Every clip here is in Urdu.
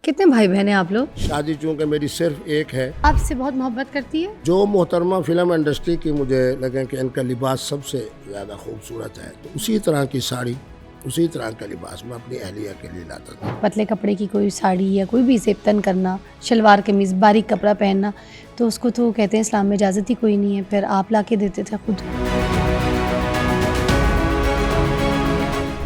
کتنے بھائی بہن ہیں آپ لوگ؟ شادی چونکہ میری صرف ایک ہے. آپ سے بہت محبت کرتی ہے؟ جو محترمہ فلم انڈسٹری کی مجھے لگے کہ ان کا لباس سب سے زیادہ خوبصورت ہے تو اسی طرح کی ساڑی اسی طرح کا لباس میں اپنی اہلیہ کے لیے لاتا تھا. پتلے کپڑے کی کوئی ساڑی یا کوئی بھی زیب تن کرنا، شلوار قمیض باریک کپڑا پہننا تو اس کو تو کہتے ہیں اسلام میں اجازت ہی کوئی نہیں ہے، پھر آپ لا کے دیتے تھے خود.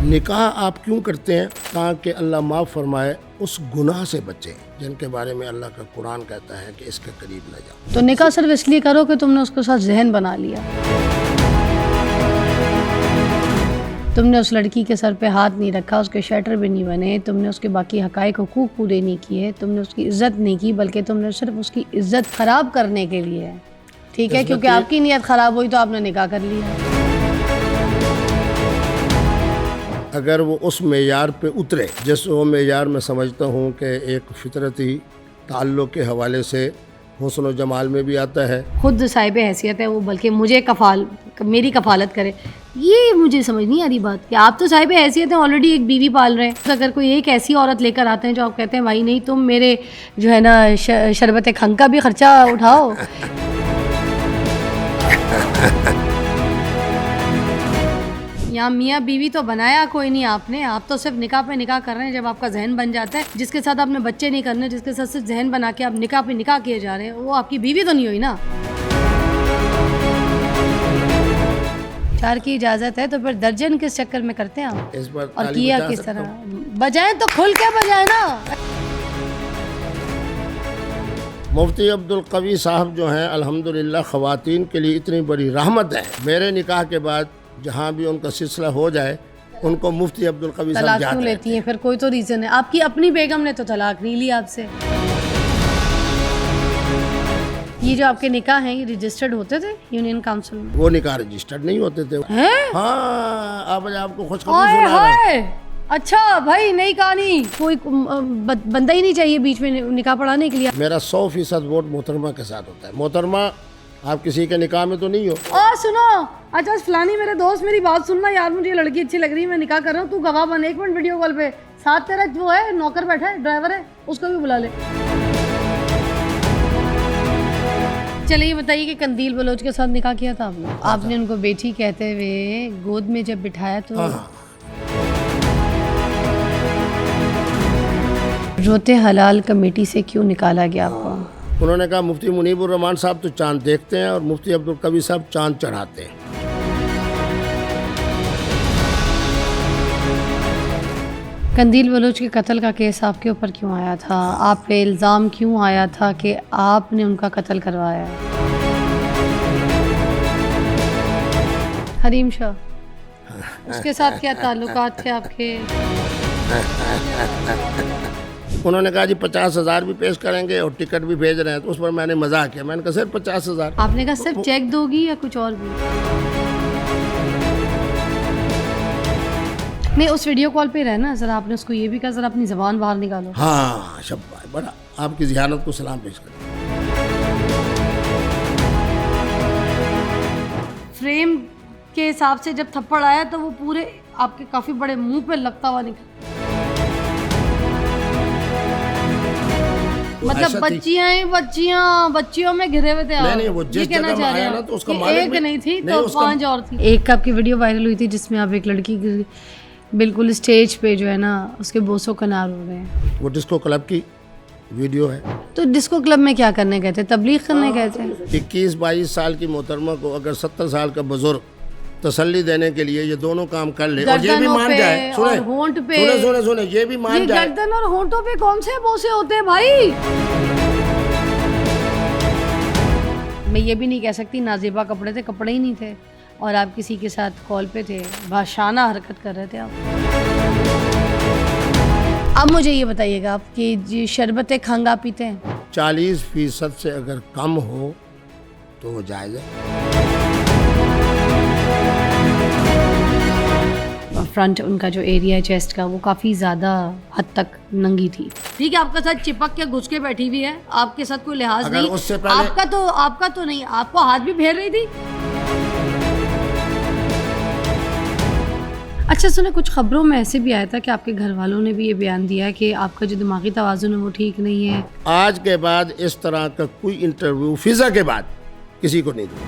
نکاح آپ کیوں کرتے ہیں؟ تاکہ اللہ معاف فرمائے اس گناہ سے بچیں جن کے بارے میں اللہ کا قرآن کہتا ہے کہ اس کے قریب نہ جاؤ. تو نکاح صرف اس لیے کرو کہ تم نے اس کے ساتھ ذہن بنا لیا، تم نے اس لڑکی کے سر پہ ہاتھ نہیں رکھا، اس کے شیٹر بھی نہیں بنے، تم نے اس کے باقی حقائق حقوق پورے نہیں کیے، تم نے اس کی عزت نہیں کی، بلکہ تم نے صرف اس کی عزت خراب کرنے کے لیے ہے. ٹھیک ہے، کیونکہ آپ کی نیت خراب ہوئی تو آپ نے نکاح کر لیا. اگر وہ اس معیار پہ اترے جس وہ معیار میں سمجھتا ہوں کہ ایک فطرتی تعلق کے حوالے سے حسن و جمال میں بھی آتا ہے. خود صاحب حیثیت ہے وہ، بلکہ مجھے میری کفالت کرے، یہ مجھے سمجھ نہیں آ رہی بات کہ آپ تو صاحب حیثیت ہیں، آلریڈی ایک بیوی پال رہے ہیں. اگر کوئی ایک ایسی عورت لے کر آتے ہیں جو آپ کہتے ہیں بھائی نہیں تم میرے جو ہے نا شربت خنگ کا بھی خرچہ اٹھاؤ. یہاں میاں بیوی تو بنایا کوئی نہیں آپ نے، آپ تو صرف نکاح پہ نکاح کر رہے ہیں. جب آپ کا ذہن بن جاتا ہے، جس کے ساتھ آپ نے بچے نہیں کرنے، جس کے ساتھ صرف ذہن بنا کے آپ نکاح پہ نکاح کیے جا رہے ہیں، وہ آپ کی بیوی تو نہیں ہوئی نا. 4 کی اجازت ہے تو پھر درجن کس چکر میں کرتے ہیں آپ؟ اس پر اور کیا کس طرح بجائیں تو کھل کے بجائیں نا. مفتی عبدالقوی صاحب جو ہیں الحمدللہ خواتین کے لیے اتنی بڑی رحمت ہے. میرے نکاح کے بعد جہاں بھی ان کا سلسلہ ہو جائے ان کو مفتی عبدالقوی صاحب طلاق یاد کیوں لیتی ہیں؟ پھر کوئی تو ریزن ہے. آپ کی اپنی بیگم نے تو طلاق نہیں لی آپ سے. یہ جو آپ کے نکاح ہیں یہ رجسٹرڈ ہوتے تھے یونین کاؤنسل میں؟ وہ نکاح رجسٹرڈ نہیں ہوتے تھے. ہاں اب آپ کو خوشخبری ہائے سنا رہا ہائے، اچھا بھائی نئی کہانی. کوئی بندہ ہی نہیں چاہیے بیچ میں نکاح پڑھانے کے لیے. میرا 100% ووٹ محترمہ کے ساتھ ہوتا ہے. محترمہ آپ کسی کے نکاح میں تو نہیں ہو؟ سنو، اچھا فلانی میرے دوست میری بات سننا یار، مجھے یہ لڑکی اچھی لگ رہی ہے، میں نکاح کر رہا ہوں، تو گواہ بن. 1 منٹ ویڈیو کال پہ ساتھ تیرا وہ ہے نوکر بیٹھا ہے، ڈرائیور ہے، اس کو بھی بلا لے. چلے یہ بتائیے کہ قندیل بلوچ کے ساتھ نکاح کیا تھا آپ نے؟ آپ نے ان کو بیٹی کہتے ہوئے گود میں جب بٹھایا تو روتے حلال کمیٹی سے کیوں نکالا گیا آپ کو؟ انہوں نے کہا مفتی منیب الرحمان صاحب تو چاند دیکھتے ہیں اور مفتی عبدالقوی صاحب چاند چڑھاتے ہیں. قندیل بلوچ کے قتل کا کیس آپ کے اوپر کیوں آیا تھا؟ آپ پہ الزام کیوں آیا تھا کہ آپ نے ان کا قتل کروایا؟ حریم شاہ، اس کے ساتھ کیا تعلقات تھے آپ کے؟ انہوں نے کہا جی 50,000 بھی پیش کریں گے اور ٹکٹ بھی بھیج رہے ہیں. تو اس پر میں نے مزاق کیا، میں نے کہا صرف 50,000. آپ نے کہا صرف چیک دو گی یا کچھ اور بھی؟ نہیں، اس ویڈیو کال پہ رہنا ذرا، آپ نے اس کو یہ بھی کہا ذرا اپنی زبان باہر نکالو. ہاں شبہ بڑا آپ کی ذہانت کو سلام پیش کریں. فریم کے حساب سے جب تھپڑ آیا تو وہ پورے آپ کے کافی بڑے منہ پہ لگتا ہوا نکلا. مطلب بچیوں میں گھرے ہوئے تھے آپ. نہیں وہ جس جگہ میں آیا نا تو اس کا مالک ایک نہیں تھی تو 5 اور تھی. ایک آپ کی ویڈیو وائرل ہوئی تھی جس میں آپ ایک لڑکی بالکل اسٹیج پہ جو ہے نا اس کے بوسوں کنار ہو رہے ہیں. وہ ڈسکو کلب کی ویڈیو ہے. تو ڈسکو کلب میں کیا کرنے گئے تھے؟ تبلیغ کرنے گئے تھے. 21-22 سال کی محترمہ کو اگر 70 سال کا بزرگ تسلی دینے کے لیے یہ دونوں کام کر لے اور یہ بھی مان جائے. ہونٹ پہ سنیں یہ بھی مان جائے. گردن اور ہونٹوں پہ کون سے بوسے ہوتے ہیں بھائی؟ میں یہ بھی نہیں کہہ سکتی نازیبا کپڑے تھے، کپڑے ہی نہیں تھے، اور آپ کسی کے ساتھ کال پہ تھے، باشانہ حرکت کر رہے تھے آپ. اب مجھے یہ بتائیے گا آپ کہ جی شربت خنگ آپ پیتے ہیں؟ 40% سے اگر کم ہو تو وہ جائز ہے. فرنٹ ان کا جو ایریا ہے چیسٹ کا وہ کافی زیادہ حد تک ننگی تھی. ٹھیک ہے، آپ کے ساتھ چپک کے گھس کے بیٹھی ہوئی ہے، آپ کے ساتھ کوئی لحاظ نہیں. اس سے پہلے آپ کا تو نہیں، آپ کو ہاتھ بھی پھیر رہی تھی. اچھا سنیں، کچھ خبروں میں ایسے بھی آیا تھا کہ آپ کے گھر والوں نے بھی یہ بیان دیا ہے کہ آپ کا جو دماغی توازن ہے وہ ٹھیک نہیں ہے. آج کے بعد اس طرح کا کوئی انٹرویو فضا کے بعد کسی کو نہیں دوں.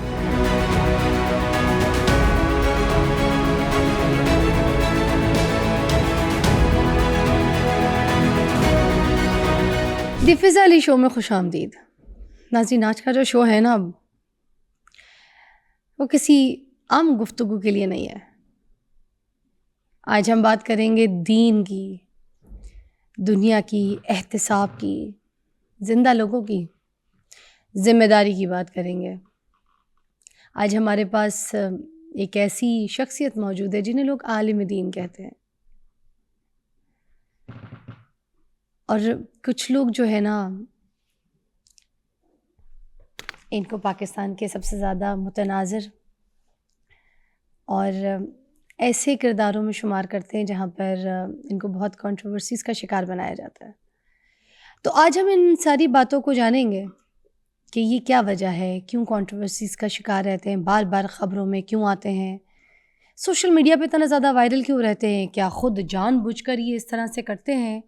دی فضا علی شو میں خوش آمدید. ناظرین، آج کا جو شو ہے نا وہ کسی عام گفتگو کے لیے نہیں ہے. آج ہم بات کریں گے دین کی، دنیا کی، احتساب کی، زندہ لوگوں کی ذمہ داری کی بات کریں گے. آج ہمارے پاس ایک ایسی شخصیت موجود ہے جنہیں لوگ عالم دین کہتے ہیں، اور کچھ لوگ جو ہے نا ان کو پاکستان کے سب سے زیادہ متناظر اور ایسے کرداروں میں شمار کرتے ہیں جہاں پر ان کو بہت کنٹروورسیز کا شکار بنایا جاتا ہے. تو آج ہم ان ساری باتوں کو جانیں گے کہ یہ کیا وجہ ہے، کیوں کنٹروورسیز کا شکار رہتے ہیں، بار بار خبروں میں کیوں آتے ہیں، سوشل میڈیا پہ اتنا زیادہ وائرل کیوں رہتے ہیں، کیا خود جان بوجھ کر یہ اس طرح سے کرتے ہیں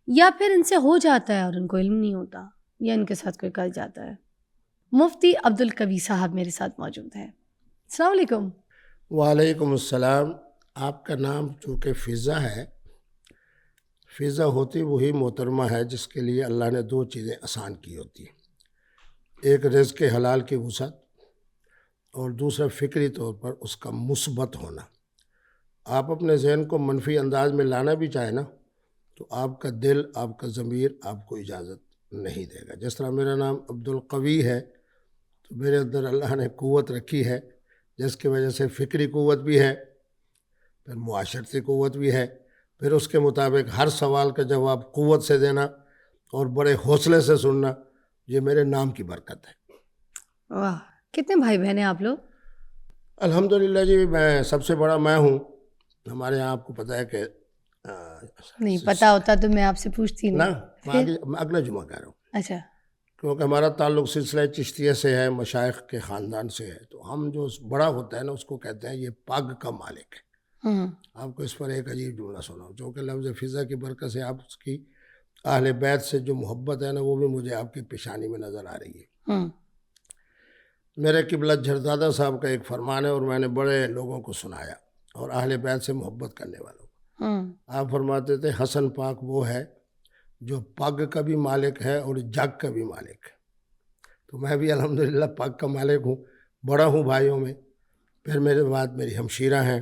یا پھر ان سے ہو جاتا ہے اور ان کو علم نہیں ہوتا، یا ان کے ساتھ کوئی کر جاتا ہے. مفتی عبدالقوی صاحب میرے ساتھ موجود ہیں. السلام علیکم. وعلیکم السلام. آپ کا نام چونکہ فضا ہے، فضا ہوتی وہی محترمہ ہے جس کے لیے اللہ نے دو چیزیں آسان کی ہوتی ہیں، ایک رزق حلال کی وسعت اور دوسرا فکری طور پر اس کا مثبت ہونا. آپ اپنے ذہن کو منفی انداز میں لانا بھی چاہیں نا تو آپ کا دل، آپ کا ضمیر آپ کو اجازت نہیں دے گا. جس طرح میرا نام عبدالقوی ہے تو میرے اندر اللہ نے قوت رکھی ہے جس کی وجہ سے فکری قوت بھی ہے، پھر معاشرتی قوت بھی ہے، پھر اس کے مطابق ہر سوال کا جواب قوت سے دینا اور بڑے حوصلے سے سننا، یہ میرے نام کی برکت ہے. واہ، کتنے بھائی بہن ہیں آپ لوگ؟ الحمدللہ جی، میں سب سے بڑا میں ہوں. ہمارے یہاں آپ کو پتہ ہے کہ نہیں پتہ ہوتا تو میں آپ سے پوچھتی نا، نہیں. میں اگلا جمعہ کہہ رہا ہوں اچھا. کیونکہ ہمارا تعلق سلسلہ چشتیہ سے ہے، مشائخ کے خاندان سے ہے، تو ہم جو بڑا ہوتا ہے نا اس کو کہتے ہیں یہ پگ کا مالک ہے. آپ کو اس پر ایک عجیب جملہ سناؤں، چونکہ لفظ فضا کی برکت سے آپ اس کی اہل بیت سے جو محبت ہے نا وہ بھی مجھے آپ کی پیشانی میں نظر آ رہی ہے. میرے قبلہ جھردادہ صاحب کا ایک فرمان ہے اور میں نے بڑے لوگوں کو سنایا، اور اہل بیت سے محبت کرنے والوں کو. آپ فرماتے تھے حسن پاک وہ ہے جو پگ کا بھی مالک ہے اور جگ کا بھی مالک ہے. تو میں بھی الحمدللہ پگ کا مالک ہوں، بڑا ہوں بھائیوں میں. پھر میرے بعد میری ہمشیرہ ہیں،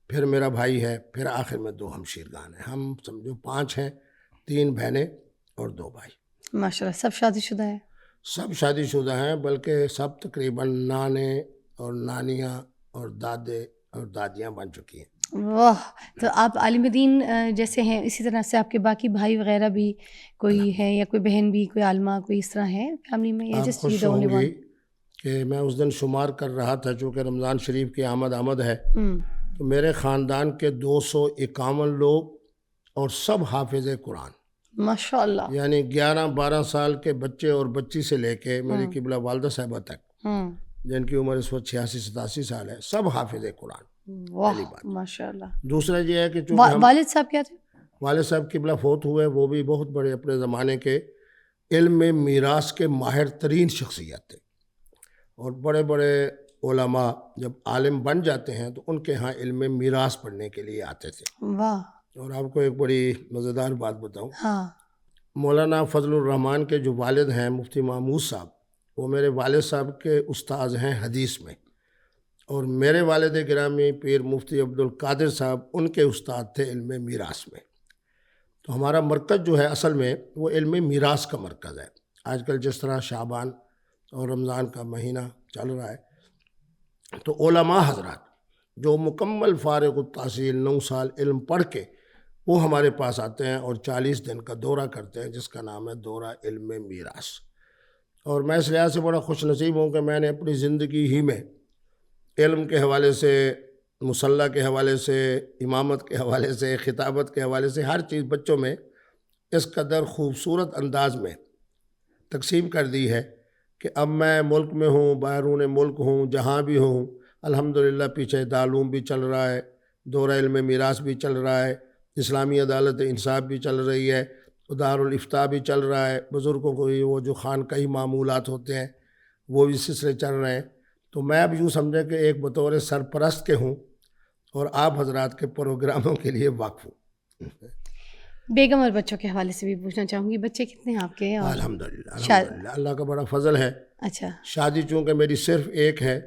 پھر میرا بھائی ہے، پھر آخر میں دو ہمشیرگان ہیں. ہم سمجھو 5 ہیں، 3 بہنیں اور 2 بھائی. ماشاءاللہ. سب شادی شدہ ہیں؟ سب شادی شدہ ہیں، بلکہ سب تقریباً نانے اور نانیاں اور دادے اور دادیاں بن چکی ہیں. واہ. تو آپ عالم دین جیسے ہیں، اسی طرح سے آپ کے باقی بھائی وغیرہ بھی کوئی ہے یا کوئی بہن بھی، کوئی عالمہ، کوئی اس طرح ہے فیملی میں، یا آپ جسٹ خوش ہوں گی کہ میں اس دن شمار کر رہا تھا، چونکہ رمضان شریف کی آمد ہے، تو میرے خاندان کے 251 لوگ اور سب حافظ قرآن، ماشاء اللہ. یعنی 11-12 سال کے بچے اور بچی سے لے کے میری قبلہ والدہ صاحبہ تک، جن کی عمر اس وقت 86-87 سال ہے، سب حافظ قرآن. واہ ماشاء اللہ. دوسرا یہ ہے کہ چونکہ والد صاحب کیا تھے؟ والد صاحب قبلہ فوت ہوئے، وہ بھی بہت بڑے اپنے زمانے کے علم میراث کے ماہر ترین شخصیت تھے، اور بڑے بڑے علماء جب عالم بن جاتے ہیں تو ان کے ہاں علم میراث پڑھنے کے لیے آتے تھے. واہ. اور آپ کو ایک بڑی مزیدار بات بتاؤں، ہاں. مولانا فضل الرحمان کے جو والد ہیں مفتی محمود صاحب، وہ میرے والد صاحب کے استاذ ہیں حدیث میں، اور میرے والد گرامی پیر مفتی عبدالقادر صاحب ان کے استاد تھے علم میراث میں. تو ہمارا مرکز جو ہے اصل میں وہ علم میراث کا مرکز ہے. آج کل جس طرح شعبان اور رمضان کا مہینہ چل رہا ہے تو علماء حضرات جو مکمل فارغ التحصیل 9 سال علم پڑھ کے وہ ہمارے پاس آتے ہیں اور 40 دن کا دورہ کرتے ہیں جس کا نام ہے دورہ علم میراث. اور میں اس لحاظ سے بڑا خوش نصیب ہوں کہ میں نے اپنی زندگی ہی میں علم کے حوالے سے، مصلح کے حوالے سے، امامت کے حوالے سے، خطابت کے حوالے سے، ہر چیز بچوں میں اس قدر خوبصورت انداز میں تقسیم کر دی ہے کہ اب میں ملک میں ہوں، بیرون ملک ہوں، جہاں بھی ہوں، الحمدللہ پیچھے دارالعلوم بھی چل رہا ہے، دورہ علم میراث بھی چل رہا ہے، اسلامی عدالت انصاف بھی چل رہی ہے، دارالافتاء بھی چل رہا ہے، بزرگوں کو وہ جو خانقاہی معمولات ہوتے ہیں وہ بھی سلسلے چل رہے ہیں۔ تو میں اب یوں سمجھیں کہ ایک بطور سرپرست کے ہوں اور آپ حضرات کے پروگراموں کے لیے واقف ہوں۔ بیگم اور بچوں کے حوالے سے بھی پوچھنا چاہوں گی، بچے کتنے ہیں آپ کے؟ اور الحمدللہ اللہ کا بڑا فضل ہے۔ اچھا، شادی چونکہ میری صرف ایک ہے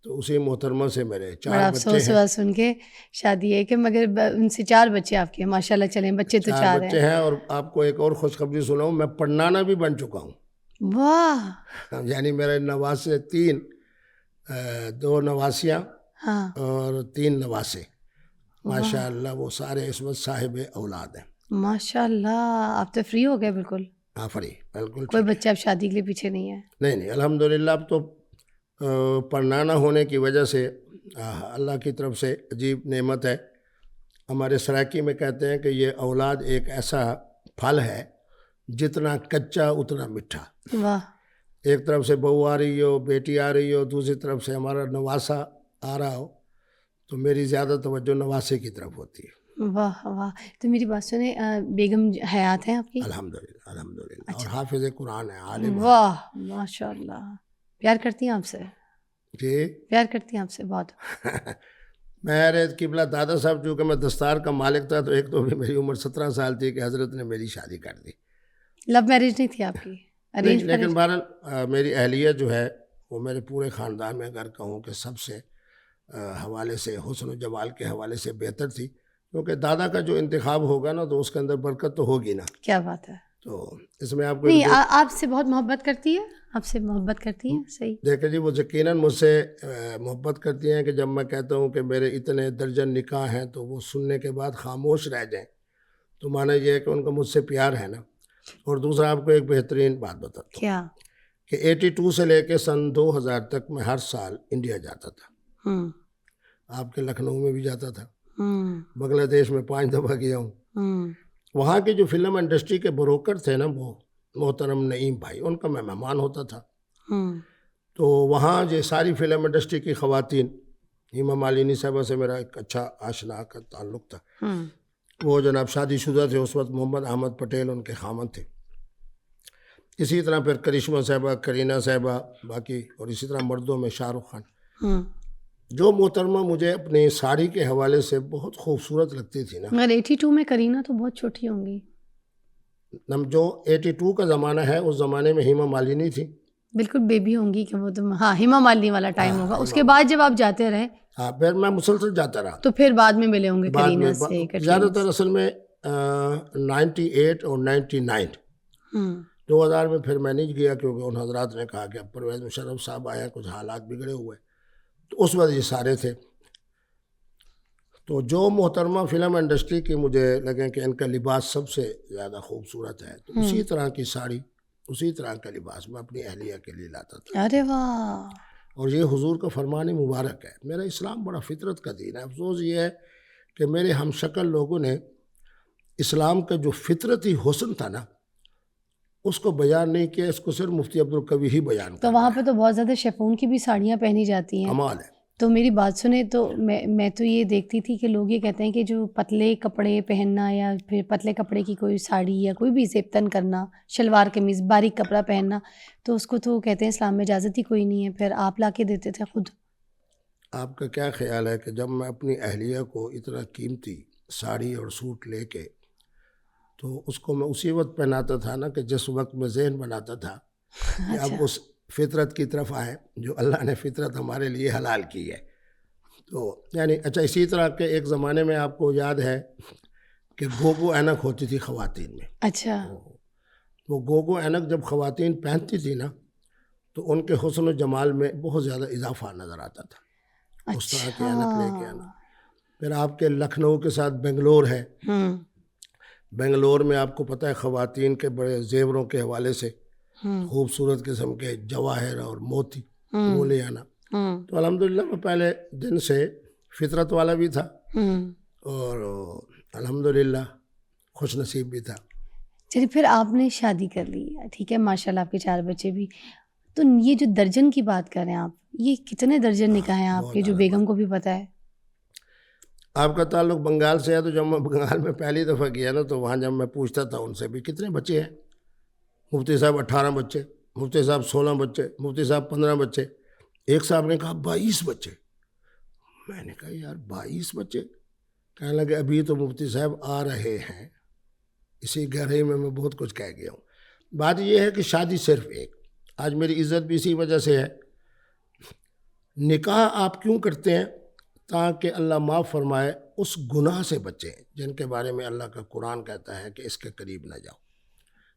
تو اسی محترمہ سے میرے بڑا 4 افسوس بچے ہوا سن کے، شادی ہے کہ مگر ان سے 4 بچے آپ کے، ماشاء اللہ، چلیں بچے تو 4 بچے ہیں۔ ہیں۔ اور آپ کو ایک اور خوشخبری سناؤں، میں پڑنانا بھی بن چکا ہوں۔ واہ، یعنی میرے نواسے 3، 2 نواسیاں ہاں، اور 3 نواسے، ماشاء اللہ وہ سارے اس وقت صاحب اولاد ہیں۔ ماشاء اللہ، آپ تو فری ہو گئے بالکل، فری، بالکل کوئی بچہ اب شادی کے لیے پیچھے نہیں ہے؟ نہیں، الحمدللہ اب تو پڑنانا ہونے کی وجہ سے اللہ کی طرف سے عجیب نعمت ہے۔ ہمارے سرائکی میں کہتے ہیں کہ یہ اولاد ایک ایسا پھل ہے جتنا کچا اتنا میٹھا۔ واہ، ایک طرف سے بہو آ رہی ہو، بیٹی آ رہی ہو، دوسری طرف سے ہمارا نواسا آ رہا ہو، تو میری زیادہ توجہ نواسے کی طرف ہوتی ہے۔ واہ واہ، تو میری بات سنیں، بیگم حیات ہیں آپ کی؟ الحمدللہ اور حافظ قرآن ہے، عالم ہے۔ واہ، ماشاء اللہ، پیار کرتی ہیں آپ سے؟ جی پیار کرتی ہیں آپ سے بہت؟ میرے قبلہ دادا صاحب چونکہ میں دستار کا مالک تھا، تو ایک تو بھی میری عمر 17 سال تھی کہ حضرت نے میری شادی کر دی۔ لو میرج نہیں تھی آپ کی، ارینج لیکن میرج؟ بہرحال میری اہلیہ جو ہے وہ میرے پورے خاندان میں اگر کہوں کہ سب سے حوالے سے، حسن و جمال کے حوالے سے بہتر تھی، کیونکہ دادا کا جو انتخاب ہوگا نا تو اس کے اندر برکت تو ہوگی نا۔ کیا بات ہے، تو اس میں آپ کو نہیں آپ سے بہت محبت کرتی ہے، آپ سے محبت کرتی ہیں؟ صحیح، دیکھیں جی، وہ یقیناً مجھ سے محبت کرتی ہیں کہ جب میں کہتا ہوں کہ میرے اتنے درجن نکاح ہیں تو وہ سننے کے بعد خاموش رہ جائیں، تو معنی یہ ہے کہ ان کا مجھ سے پیار ہے نا۔ اور دوسرا آپ کو ایک بہترین بات بتاتا ہوں کیا؟ کہ 82 سے لے کے سن 2000 تک میں ہر سال انڈیا جاتا تھا۔ آپ کے لکھنؤ میں بھی جاتا تھا، بنگلہ دیش میں 5 دفعہ گیا ہوں۔ وہاں کی جو فلم انڈسٹری کے بروکر تھے نا، وہ محترم نعیم بھائی، ان کا میں مہمان ہوتا تھا۔ تو وہاں یہ ساری فلم انڈسٹری کی خواتین، ہیما مالنی صاحبہ سے میرا ایک اچھا آشنا کا تعلق تھا، وہ جناب شادی شدہ تھے اس وقت، محمد احمد پٹیل ان کے خامند تھے۔ اسی طرح پھر کرشمہ صاحبہ، کرینہ صاحبہ، باقی، اور اسی طرح مردوں میں شاہ رخ خان۔ جو محترمہ مجھے اپنی ساڑی کے حوالے سے بہت خوبصورت لگتی تھی نا، مگر 82 میں کرینہ تو بہت چھوٹی ہوں گی۔ جو 82 کا زمانہ ہے، اس زمانے میں ہیما مالنی تھی، بالکل بیبی ہوں گی کہ وہ تو، ہاں، ہیما مالنی والا ٹائم ہوگا۔ اس کے بعد جب آپ جاتے رہے، ہاں، پھر میں مسلسل جاتا رہا۔ تو پھر بعد میں ملے ہوں گے بعد میں کرینہ سے؟ زیادہ تر اصل میں 98 اور 99، 2000 میں پھر میں نہیں گیا کیونکہ ان حضرات نے کہا کہ اب پرویز مشرف صاحب آئے ہیں، کچھ حالات بگڑے ہوئے، تو اس وقت یہ سارے تھے۔ تو جو محترمہ فلم انڈسٹری کی مجھے لگے کہ ان کا لباس سب سے زیادہ خوبصورت ہے، تو اسی طرح کی ساڑی، اسی طرح کا لباس میں اپنی اہلیہ کے لیے لاتا تھا۔ ارے واہ، اور یہ حضور کا فرمان مبارک ہے۔ میرا اسلام بڑا فطرت کا دین ہے۔ افسوس یہ ہے کہ میرے ہم شکل لوگوں نے اسلام کا جو فطرتی حسن تھا نا، اس کو بیان نہیں کیا، اس کو صرف مفتی عبدالقوی ہی بیان کرتا ہے۔ تو وہاں پہ تو بہت زیادہ شیفون کی بھی ساڑیاں پہنی جاتی ہیں۔ کمال ہے۔ تو میری بات سنیں، تو میں تو یہ دیکھتی تھی کہ لوگ یہ کہتے ہیں کہ جو پتلے کپڑے پہننا، یا پھر پتلے کپڑے کی کوئی ساڑی یا کوئی بھی زیبتن کرنا، شلوار قمیض باریک کپڑا پہننا، تو اس کو تو کہتے ہیں اسلام میں اجازت ہی کوئی نہیں ہے، پھر آپ لا کے دیتے تھے خود؟ آپ کا کیا خیال ہے کہ جب میں اپنی اہلیہ کو اتنا قیمتی ساڑی اور سوٹ لے کے، تو اس کو میں اسی وقت پہناتا تھا نا کہ جس وقت میں ذہن بناتا تھا کہ اب اس فطرت کی طرف آئے جو اللہ نے فطرت ہمارے لیے حلال کی ہے۔ تو یعنی اچھا، اسی طرح کے ایک زمانے میں آپ کو یاد ہے کہ گوگو اینک ہوتی تھی خواتین میں۔ اچھا، وہ گوگو اینک جب خواتین پہنتی تھی نا، تو ان کے حسن و جمال میں بہت زیادہ اضافہ نظر آتا تھا، اس طرح کے اینک لے کے آنا۔ پھر آپ کے لکھنؤ کے ساتھ بنگلور ہے، بنگلور میں آپ کو پتہ ہے خواتین کے بڑے زیوروں کے حوالے سے خوبصورت قسم کے جواہر اور موتی وہ لے آنا۔ تو الحمدللہ میں پہلے دن سے فطرت والا بھی تھا اور الحمدللہ خوش نصیب بھی تھا۔ چلیے، پھر آپ نے شادی کر لی، ٹھیک ہے، ماشاءاللہ آپ کے 4 بچے بھی، تو یہ جو درجن کی بات کر رہے ہیں آپ، یہ کتنے درجن نکاح ہیں آپ کے، جو بیگم کو بھی پتہ ہے؟ آپ کا تعلق بنگال سے ہے، تو جب میں بنگال میں پہلی دفعہ گیا نا، تو وہاں جب میں پوچھتا تھا ان سے بھی کتنے بچے ہیں، مفتی صاحب 18 بچے، مفتی صاحب 16 بچے، مفتی صاحب 15 بچے، ایک صاحب نے کہا 22 بچے۔ میں نے کہا یار 22 بچے؟ کہنے لگے ابھی تو مفتی صاحب آ رہے ہیں۔ اسی گہرائی میں بہت کچھ کہہ گیا ہوں۔ بات یہ ہے کہ شادی صرف ایک، آج میری عزت بھی اسی وجہ سے ہے۔ نکاح آپ کیوں کرتے ہیں؟ تاکہ اللہ معاف فرمائے اس گناہ سے بچیں جن کے بارے میں اللہ کا قرآن کہتا ہے کہ اس کے قریب نہ جاؤ۔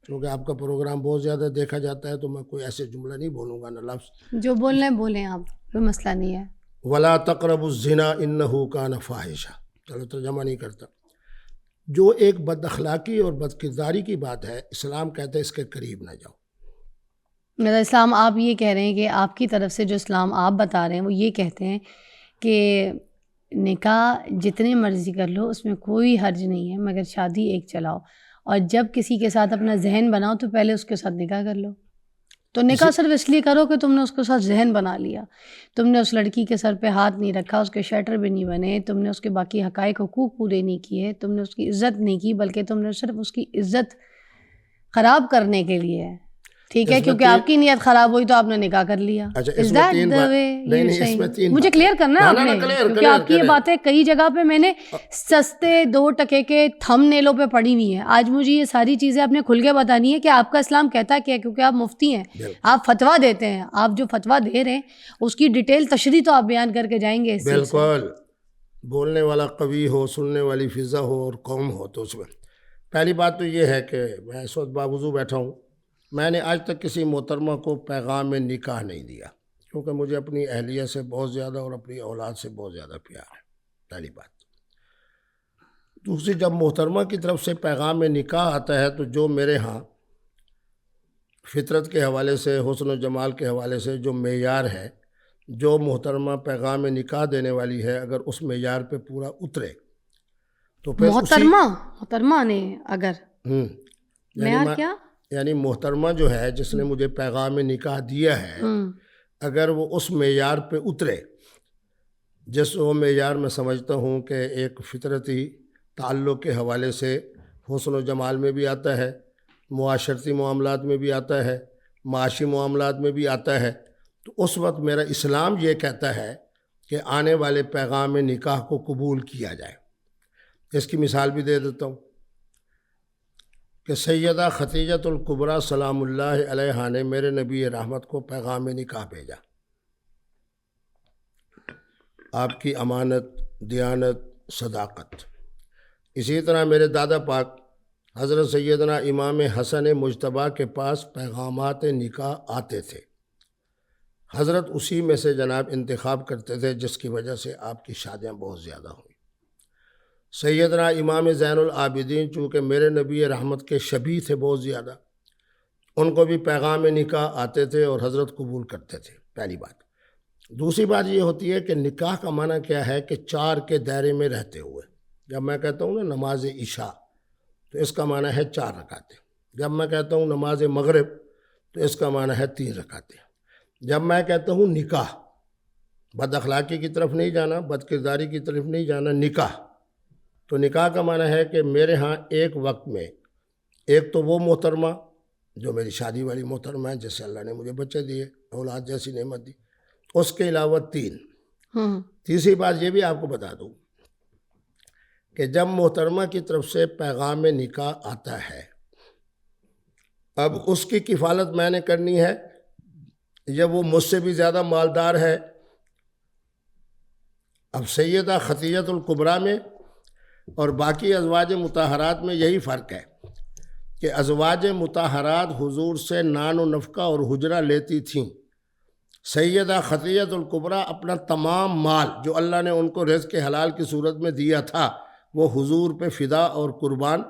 کیونکہ آپ کا پروگرام بہت زیادہ دیکھا جاتا ہے، تو میں کوئی ایسے جملہ نہیں بولوں گا، نہ لفظ۔ جو بولنا ہے بولیں آپ، کوئی مسئلہ نہیں ہے۔ ولا تقربوا الزنا انہ کان فاحشہ، چلو ترجمہ نہیں کرتا۔ جو ایک بد اخلاقی اور بد کرداری کی بات ہے، اسلام کہتا ہے اس کے قریب نہ جاؤ۔ میرا اسلام، آپ یہ کہہ رہے ہیں کہ آپ کی طرف سے جو اسلام آپ بتا رہے ہیں وہ یہ کہتے ہیں کہ نکاح جتنے مرضی کر لو، اس میں کوئی حرج نہیں ہے، مگر شادی ایک چلاؤ، اور جب کسی کے ساتھ اپنا ذہن بناؤ تو پہلے اس کے ساتھ نکاح کر لو۔ تو نکاح صرف اس لیے کرو کہ تم نے اس کے ساتھ ذہن بنا لیا، تم نے اس لڑکی کے سر پہ ہاتھ نہیں رکھا، اس کے شیٹر بھی نہیں بنے، تم نے اس کے باقی حقائق حقوق پورے نہیں کیے، تم نے اس کی عزت نہیں کی، بلکہ تم نے صرف اس کی عزت خراب کرنے کے لیے ہے، ٹھیک ہے، کیونکہ آپ کی نیت خراب ہوئی تو آپ نے نکاح کر لیا۔ اس میں تین بات، مجھے کلیئر کرنا ہے آپ نے، کیونکہ آپ کی یہ باتیں کئی جگہ پہ میں نے سستے 2 ٹکے کے تھم نیلوں پہ پڑھی ہوئی ہیں۔ آج مجھے یہ ساری چیزیں آپ نے کھل کے بتانی ہے کہ آپ کا اسلام کہتا کیا ہے، کیونکہ آپ مفتی ہیں، آپ فتویٰ دیتے ہیں، آپ جو فتویٰ دے رہے ہیں اس کی ڈیٹیل تشریح تو آپ بیان کر کے جائیں گے۔ بالکل، بولنے والا قوی ہو، سننے والی فضا ہو اور قوم ہو، تو اس میں پہلی بات تو یہ ہے کہ میں اس وقت باوضو بیٹھا ہوں، میں نے آج تک کسی محترمہ کو پیغام نکاح نہیں دیا، کیونکہ مجھے اپنی اہلیہ سے بہت زیادہ اور اپنی اولاد سے بہت زیادہ پیار ہے، پہلی بات۔ دوسری، جب محترمہ کی طرف سے پیغام نکاح آتا ہے تو جو میرے ہاں فطرت کے حوالے سے، حسن و جمال کے حوالے سے جو معیار ہے، جو محترمہ پیغام نکاح دینے والی ہے، اگر اس معیار پہ پورا اترے تو پھر محترمہ نے اگر معیار کیا، یعنی محترمہ جو ہے جس نے مجھے پیغام نکاح دیا ہے، اگر وہ اس معیار پہ اترے، جس وہ معیار میں سمجھتا ہوں کہ ایک فطرتی تعلق کے حوالے سے حسن و جمال میں بھی آتا ہے، معاشرتی معاملات میں بھی آتا ہے، معاشی معاملات میں بھی آتا ہے، تو اس وقت میرا اسلام یہ کہتا ہے کہ آنے والے پیغام نکاح کو قبول کیا جائے۔ اس کی مثال بھی دے دیتا ہوں کہ سیدہ خدیجۃ الکبریٰ سلام اللہ علیہا نے میرے نبی رحمت کو پیغام نکاح بھیجا۔ آپ کی امانت، دیانت، صداقت۔ اسی طرح میرے دادا پاک حضرت سیدنا امام حسن مجتبیٰ کے پاس پیغامات نکاح آتے تھے، حضرت اسی میں سے جناب انتخاب کرتے تھے، جس کی وجہ سے آپ کی شادیاں بہت زیادہ ہوئیں۔ سیدنا امام زین العابدین چونکہ میرے نبی رحمت کے شبیہ تھے بہت زیادہ، ان کو بھی پیغام نکاح آتے تھے اور حضرت قبول کرتے تھے، پہلی بات۔ دوسری بات یہ ہوتی ہے کہ نکاح کا معنی کیا ہے کہ 4 کے دائرے میں رہتے ہوئے۔ جب میں کہتا ہوں نا نماز عشاء، تو اس کا معنی ہے 4 رکعتیں۔ جب میں کہتا ہوں نماز مغرب، تو اس کا معنی ہے 3 رکعتیں۔ جب میں کہتا ہوں نکاح، بد اخلاقی کی طرف نہیں جانا، بد کرداری کی طرف نہیں جانا، نکاح، تو نکاح کا معنی ہے کہ میرے ہاں ایک وقت میں ایک تو وہ محترمہ جو میری شادی والی محترمہ ہے، جس سے اللہ نے مجھے بچے دیے، اولاد جیسی نعمت دی، اس کے علاوہ 3۔ تیسری بات یہ بھی آپ کو بتا دوں کہ جب محترمہ کی طرف سے پیغام نکاح آتا ہے، اب اس کی کفالت میں نے کرنی ہے، یا وہ مجھ سے بھی زیادہ مالدار ہے۔ اب سیدہ خدیجۃ الکبریٰ میں اور باقی ازواج مطہرات میں یہی فرق ہے کہ ازواج مطہرات حضور سے نان و نفقہ اور حجرہ لیتی تھیں، سیدہ خدیجۃ الکبریٰ اپنا تمام مال جو اللہ نے ان کو رزق حلال کی صورت میں دیا تھا وہ حضور پہ فدا اور قربان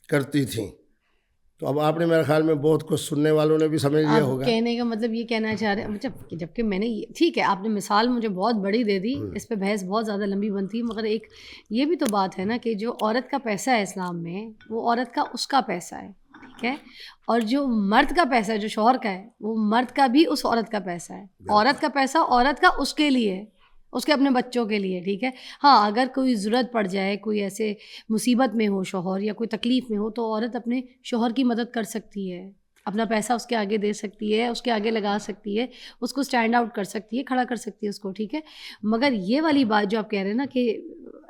کرتی تھیں۔ تو اب آپ نے میرے خیال میں بہت کچھ سننے والوں نے بھی سمجھ لیا ہوگا۔ کہنے کا مطلب یہ کہنا چاہ رہے ہیں، جبکہ میں نے ٹھیک ہے آپ نے مثال مجھے بہت بڑی دے دی، اس پہ بحث بہت زیادہ لمبی بنتی ہے، مگر ایک یہ بھی تو بات ہے نا کہ جو عورت کا پیسہ ہے اسلام میں، وہ عورت کا اس کا پیسہ ہے، ٹھیک ہے، اور جو مرد کا پیسہ ہے، جو شوہر کا ہے، وہ مرد کا بھی اس عورت کا پیسہ ہے۔ عورت کا پیسہ عورت کا اس کے لیے، اس کے اپنے بچوں کے لیے، ٹھیک ہے. ہاں اگر کوئی ضرورت پڑ جائے، کوئی ایسے مصیبت میں ہو شوہر یا کوئی تکلیف میں ہو، تو عورت اپنے شوہر کی مدد کر سکتی ہے، اپنا پیسہ اس کے آگے دے سکتی ہے، اس کے آگے لگا سکتی ہے، اس کو اسٹینڈ آؤٹ کر سکتی ہے، کھڑا کر سکتی ہے اس کو، ٹھیک ہے. مگر یہ والی بات جو آپ کہہ رہے ہیں نا کہ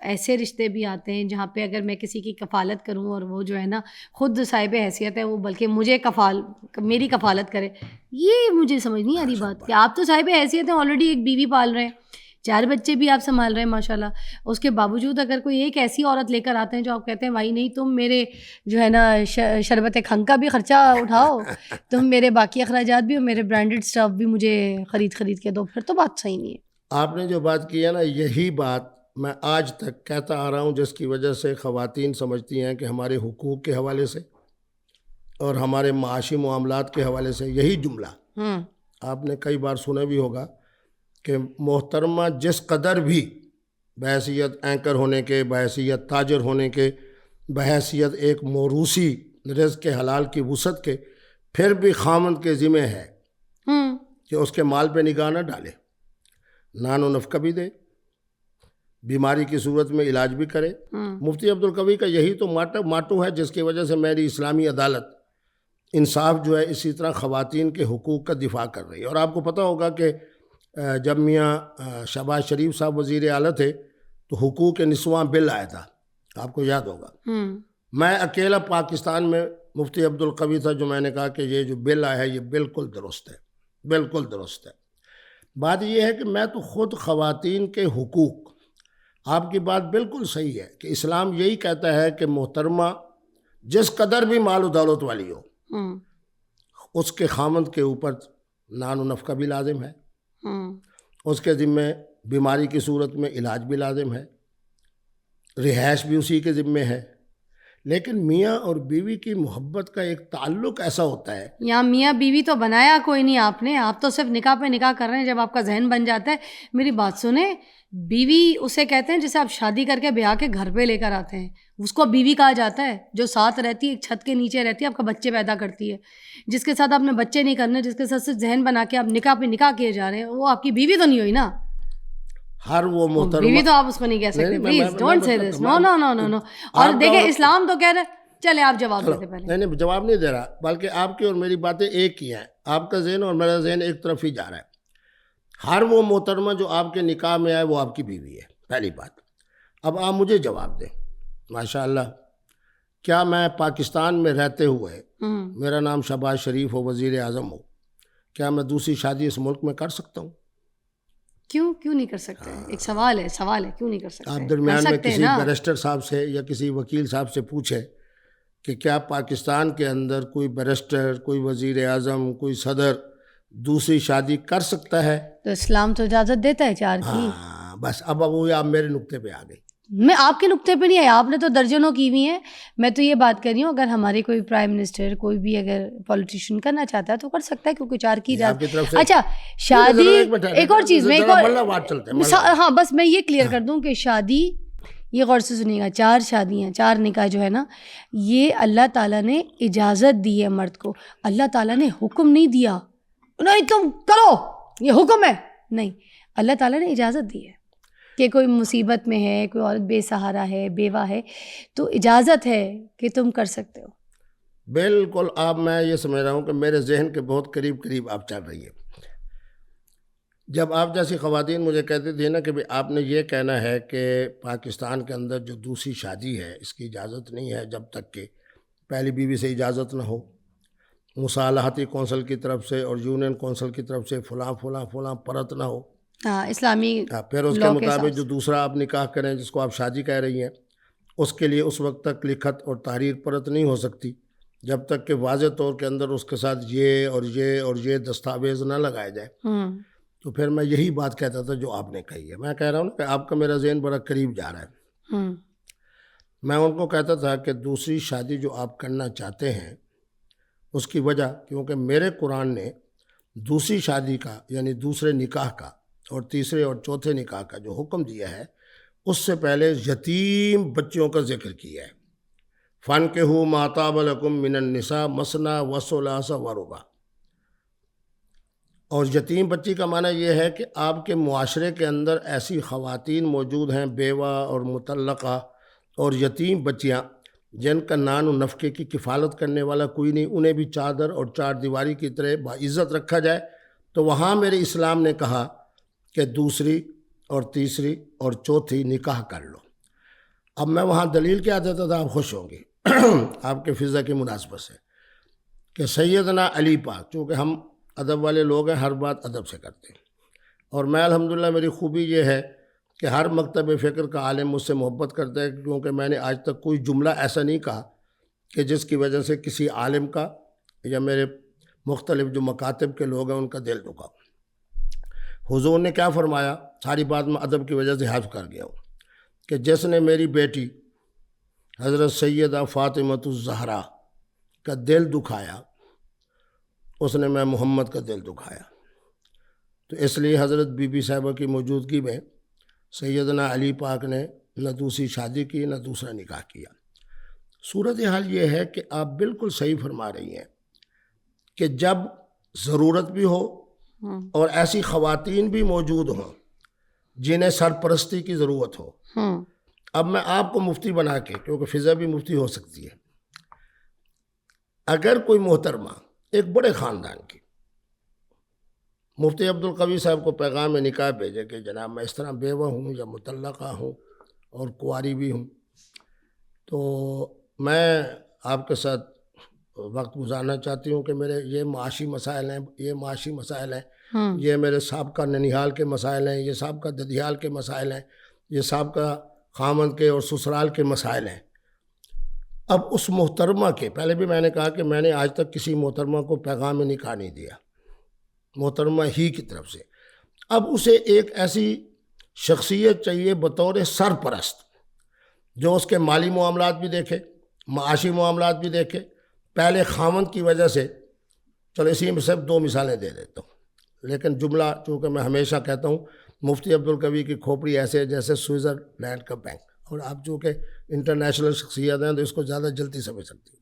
ایسے رشتے بھی آتے ہیں جہاں پہ اگر میں کسی کی کفالت کروں اور وہ جو ہے نا خود صاحب حیثیت ہے، وہ بلکہ مجھے میری کفالت کرے، یہ مجھے سمجھ نہیں آ رہی بات کہ آپ تو صاحب حیثیت ہیں، آلریڈی ایک بیوی پال رہے ہیں، 4 بچے بھی آپ سنبھال رہے ہیں ماشاءاللہ. اس کے باوجود اگر کوئی ایک ایسی عورت لے کر آتے ہیں جو آپ کہتے ہیں بھائی نہیں تم میرے جو ہے نا شربت کھنگ کا بھی خرچہ اٹھاؤ، تم میرے باقی اخراجات بھی اور میرے برانڈڈ اسٹاف بھی مجھے خرید کے دو، پھر تو بات صحیح نہیں ہے. آپ نے جو بات کی ہے نا، یہی بات میں آج تک کہتا آ رہا ہوں، جس کی وجہ سے خواتین سمجھتی ہیں کہ ہمارے حقوق کے حوالے سے اور ہمارے معاشی معاملات کے حوالے سے یہی جملہ آپ نے کئی بار سنا بھی ہوگا کہ محترمہ جس قدر بھی بحیثیت اینکر ہونے کے، بحیثیت تاجر ہونے کے، بحیثیت ایک موروثی رزق کے حلال کی وسعت کے، پھر بھی خامند کے ذمہ ہے کہ اس کے مال پہ نگاہ نہ ڈالے، نان و نفقہ بھی دے، بیماری کی صورت میں علاج بھی کرے. مفتی عبدالقوی کا یہی تو ماٹو ہے جس کی وجہ سے میری اسلامی عدالت انصاف جو ہے اسی طرح خواتین کے حقوق کا دفاع کر رہی ہے. اور آپ کو پتہ ہوگا کہ جب میاں شہباز شریف صاحب وزیر اعلیٰ تھے تو حقوق نسواں بل آیا تھا، آپ کو یاد ہوگا. میں اکیلا پاکستان میں مفتی عبدالقوی تھا جو میں نے کہا کہ یہ جو بل آیا ہے یہ بالکل درست ہے، بالکل درست ہے. بات یہ ہے کہ میں تو خود خواتین کے حقوق، آپ کی بات بالکل صحیح ہے کہ اسلام یہی کہتا ہے کہ محترمہ جس قدر بھی مال و دولت والی ہو، اس کے خامند کے اوپر نان و نفقہ بھی لازم ہے، اس کے ذمہ بیماری کی صورت میں علاج بھی لازم ہے، رہائش بھی اسی کے ذمہ ہے. لیکن میاں اور بیوی کی محبت کا ایک تعلق ایسا ہوتا ہے، یہاں میاں بیوی تو بنایا کوئی نہیں آپ نے، آپ تو صرف نکاح پہ نکاح کر رہے ہیں. جب آپ کا ذہن بن جاتا ہے، میری بات سنیں، بیوی اسے کہتے ہیں جسے آپ شادی کر کے بیاہ کے گھر پہ لے کر آتے ہیں، اس کو بیوی کہا جاتا ہے، جو ساتھ رہتی ہے، ایک چھت کے نیچے رہتی ہے، آپ کا بچے پیدا کرتی ہے، جس کے ساتھ آپ نے بچے نہیں کرنے، جس کے ساتھ صرف ذہن بنا کے آپ نکاح پہ نکاح کیے جا رہے ہیں، وہ آپ کی بیوی تو نہیں ہوئی نا. ہر وہ محترمہ بیوی تو آپ اس کو نہیں کہہ سکتے، پلیز ڈونٹ سے دس، نو نو نو نو نو. اور دیکھیں اسلام تو کہہ رہے، چلے آپ جواب دیتے پہلے. نہیں جواب نہیں دے رہا، بلکہ آپ کی اور میری باتیں ایک ہی ہیں، آپ کا ذہن اور میرا ذہن ایک طرف ہی جا رہا ہے. ہر وہ محترمہ جو آپ کے نکاح میں آئے وہ آپ کی بیوی ہے، پہلی بات. اب آپ مجھے جواب دیں، ماشاءاللہ کیا میں پاکستان میں رہتے ہوئے، میرا نام شہباز شریف ہو، وزیر اعظم ہو، کیا میں دوسری شادی اس ملک میں کر سکتا ہوں؟ کیوں نہیں کر سکتے؟ ایک سوال ہے کیوں نہیں کر سکتے؟ آپ درمیان میں کسی بیرسٹر صاحب سے یا کسی وکیل صاحب سے پوچھیں کہ کیا پاکستان کے اندر کوئی بیرسٹر، کوئی وزیر اعظم، کوئی صدر دوسری شادی کر سکتا ہے؟ تو اسلام تو اجازت دیتا ہے 4 کی. ہاں بس اب وہ آپ میرے نقطے پہ آ گئی. میں آپ کے نقطے پہ نہیں آئی، آپ نے تو درجنوں کی ہوئی ہیں. میں تو یہ بات کر رہی ہوں اگر ہمارے کوئی پرائم منسٹر، کوئی بھی اگر پولیٹیشین کرنا چاہتا ہے تو کر سکتا ہے، کیونکہ 4 کی اجازت. اچھا شادی ایک اور چیز، میں ہاں بس میں یہ کلیئر کر دوں کہ شادی، یہ غور سے سنیے گا، 4 شادیاں، 4 نکاح جو ہے نا، یہ اللہ تعالیٰ نے اجازت دی ہے مرد کو. اللہ تعالیٰ نے حکم نہیں دیا نہیں تم کرو یہ حکم ہے، نہیں، اللہ تعالیٰ نے اجازت دی ہے کہ کوئی مصیبت میں ہے، کوئی عورت بے سہارا ہے، بیوہ ہے، تو اجازت ہے کہ تم کر سکتے ہو. بالکل. آپ میں یہ سمجھ رہا ہوں کہ میرے ذہن کے بہت قریب آپ چل رہی ہیں. جب آپ جیسی خواتین مجھے کہتی تھی نا کہ آپ نے یہ کہنا ہے کہ پاکستان کے اندر جو دوسری شادی ہے اس کی اجازت نہیں ہے جب تک کہ پہلی بیوی سے اجازت نہ ہو، مصالحتی کونسل کی طرف سے اور یونین کونسل کی طرف سے فلاں پرت نہ ہو، اسلامی پھر اس کے مطابق جو دوسرا آپ نکاح کریں جس کو آپ شادی کہہ رہی ہیں، اس کے لیے اس وقت تک لکھت اور تحریر پرت نہیں ہو سکتی جب تک کہ واضح طور کے اندر اس کے ساتھ یہ دستاویز نہ لگائے جائے. تو پھر میں یہی بات کہتا تھا جو آپ نے کہی ہے. میں کہہ رہا ہوں کہ آپ کا میرا ذہن بڑا قریب جا رہا ہے. میں ان کو کہتا تھا کہ دوسری شادی جو آپ کرنا چاہتے ہیں اس کی وجہ، کیونکہ میرے قرآن نے دوسری شادی کا یعنی دوسرے نکاح کا اور تیسرے اور چوتھے نکاح کا جو حکم دیا ہے اس سے پہلے یتیم بچوں کا ذکر کیا ہے. فَانكِحُوا مَا طَابَ لَكُم مِّنَ النِّسَاءِ مَثْنَىٰ وَثُلَاثَ وَرُبَاعَ. اور یتیم بچی کا معنی یہ ہے کہ آپ کے معاشرے کے اندر ایسی خواتین موجود ہیں بیوہ اور مطلقہ اور یتیم بچیاں جن کا نان و نفقے کی کفالت کرنے والا کوئی نہیں، انہیں بھی چادر اور چار دیواری کی طرح باعزت رکھا جائے. تو وہاں میرے اسلام نے کہا کہ دوسری اور تیسری اور چوتھی نکاح کر لو. اب میں وہاں دلیل کیا دیتا تھا، آپ خوش ہوں گے آپ کے فضا کی مناسبت سے، کہ سیدنا علی پاک، چونکہ ہم ادب والے لوگ ہیں، ہر بات ادب سے کرتے ہیں، اور میں الحمدللہ میری خوبی یہ ہے کہ ہر مکتب فکر کا عالم مجھ سے محبت کرتا ہے، کیونکہ میں نے آج تک کوئی جملہ ایسا نہیں کہا کہ جس کی وجہ سے کسی عالم کا یا میرے مختلف جو مکاتب کے لوگ ہیں ان کا دل دکھا. حضور نے کیا فرمایا، ساری بات میں ادب کی وجہ سے حذف کر گیا ہوں، کہ جس نے میری بیٹی حضرت سیدہ فاطمۃ الزہرا کا دل دکھایا اس نے میں محمد کا دل دکھایا. تو اس لیے حضرت بی بی صاحبہ کی موجودگی میں سیدنا علی پاک نے نہ دوسری شادی کی نہ دوسرا نکاح کیا. صورتحال یہ ہے کہ آپ بالکل صحیح فرما رہی ہیں کہ جب ضرورت بھی ہو اور ایسی خواتین بھی موجود ہوں جنہیں سرپرستی کی ضرورت ہو. اب میں آپ کو مفتی بنا کے، کیونکہ فضا بھی مفتی ہو سکتی ہے، اگر کوئی محترمہ ایک بڑے خاندان کی مفتی عبدالقوی صاحب کو پیغام نکاح بھیجے کہ جناب میں اس طرح بیوہ ہوں یا مطلقہ ہوں اور کنواری بھی ہوں، تو میں آپ کے ساتھ وقت گزارنا چاہتی ہوں کہ میرے یہ معاشی مسائل ہیں، یہ میرے سابقہ ننیحال کے مسائل ہیں، یہ سابقہ ددیال کے مسائل ہیں، یہ سابقہ خامند کے اور سسرال کے مسائل ہیں. اب اس محترمہ کے، پہلے بھی میں نے کہا کہ میں نے آج تک کسی محترمہ کو پیغام نکاح نہیں دیا، محترمہ ہی کی طرف سے. اب اسے ایک ایسی شخصیت چاہیے بطور سرپرست جو اس کے مالی معاملات بھی دیکھے، معاشی معاملات بھی دیکھے. پہلے خامند کی وجہ سے، چلو اسی میں صرف 2 مثالیں دے دیتا ہوں، لیکن جملہ چونکہ میں ہمیشہ کہتا ہوں مفتی عبدالقوی کی کھوپڑی ایسے جیسے سوئٹزرلینڈ کا بینک، اور آپ چونکہ انٹرنیشنل شخصیت ہیں تو اس کو زیادہ جلدی سمجھ سکتی ہیں.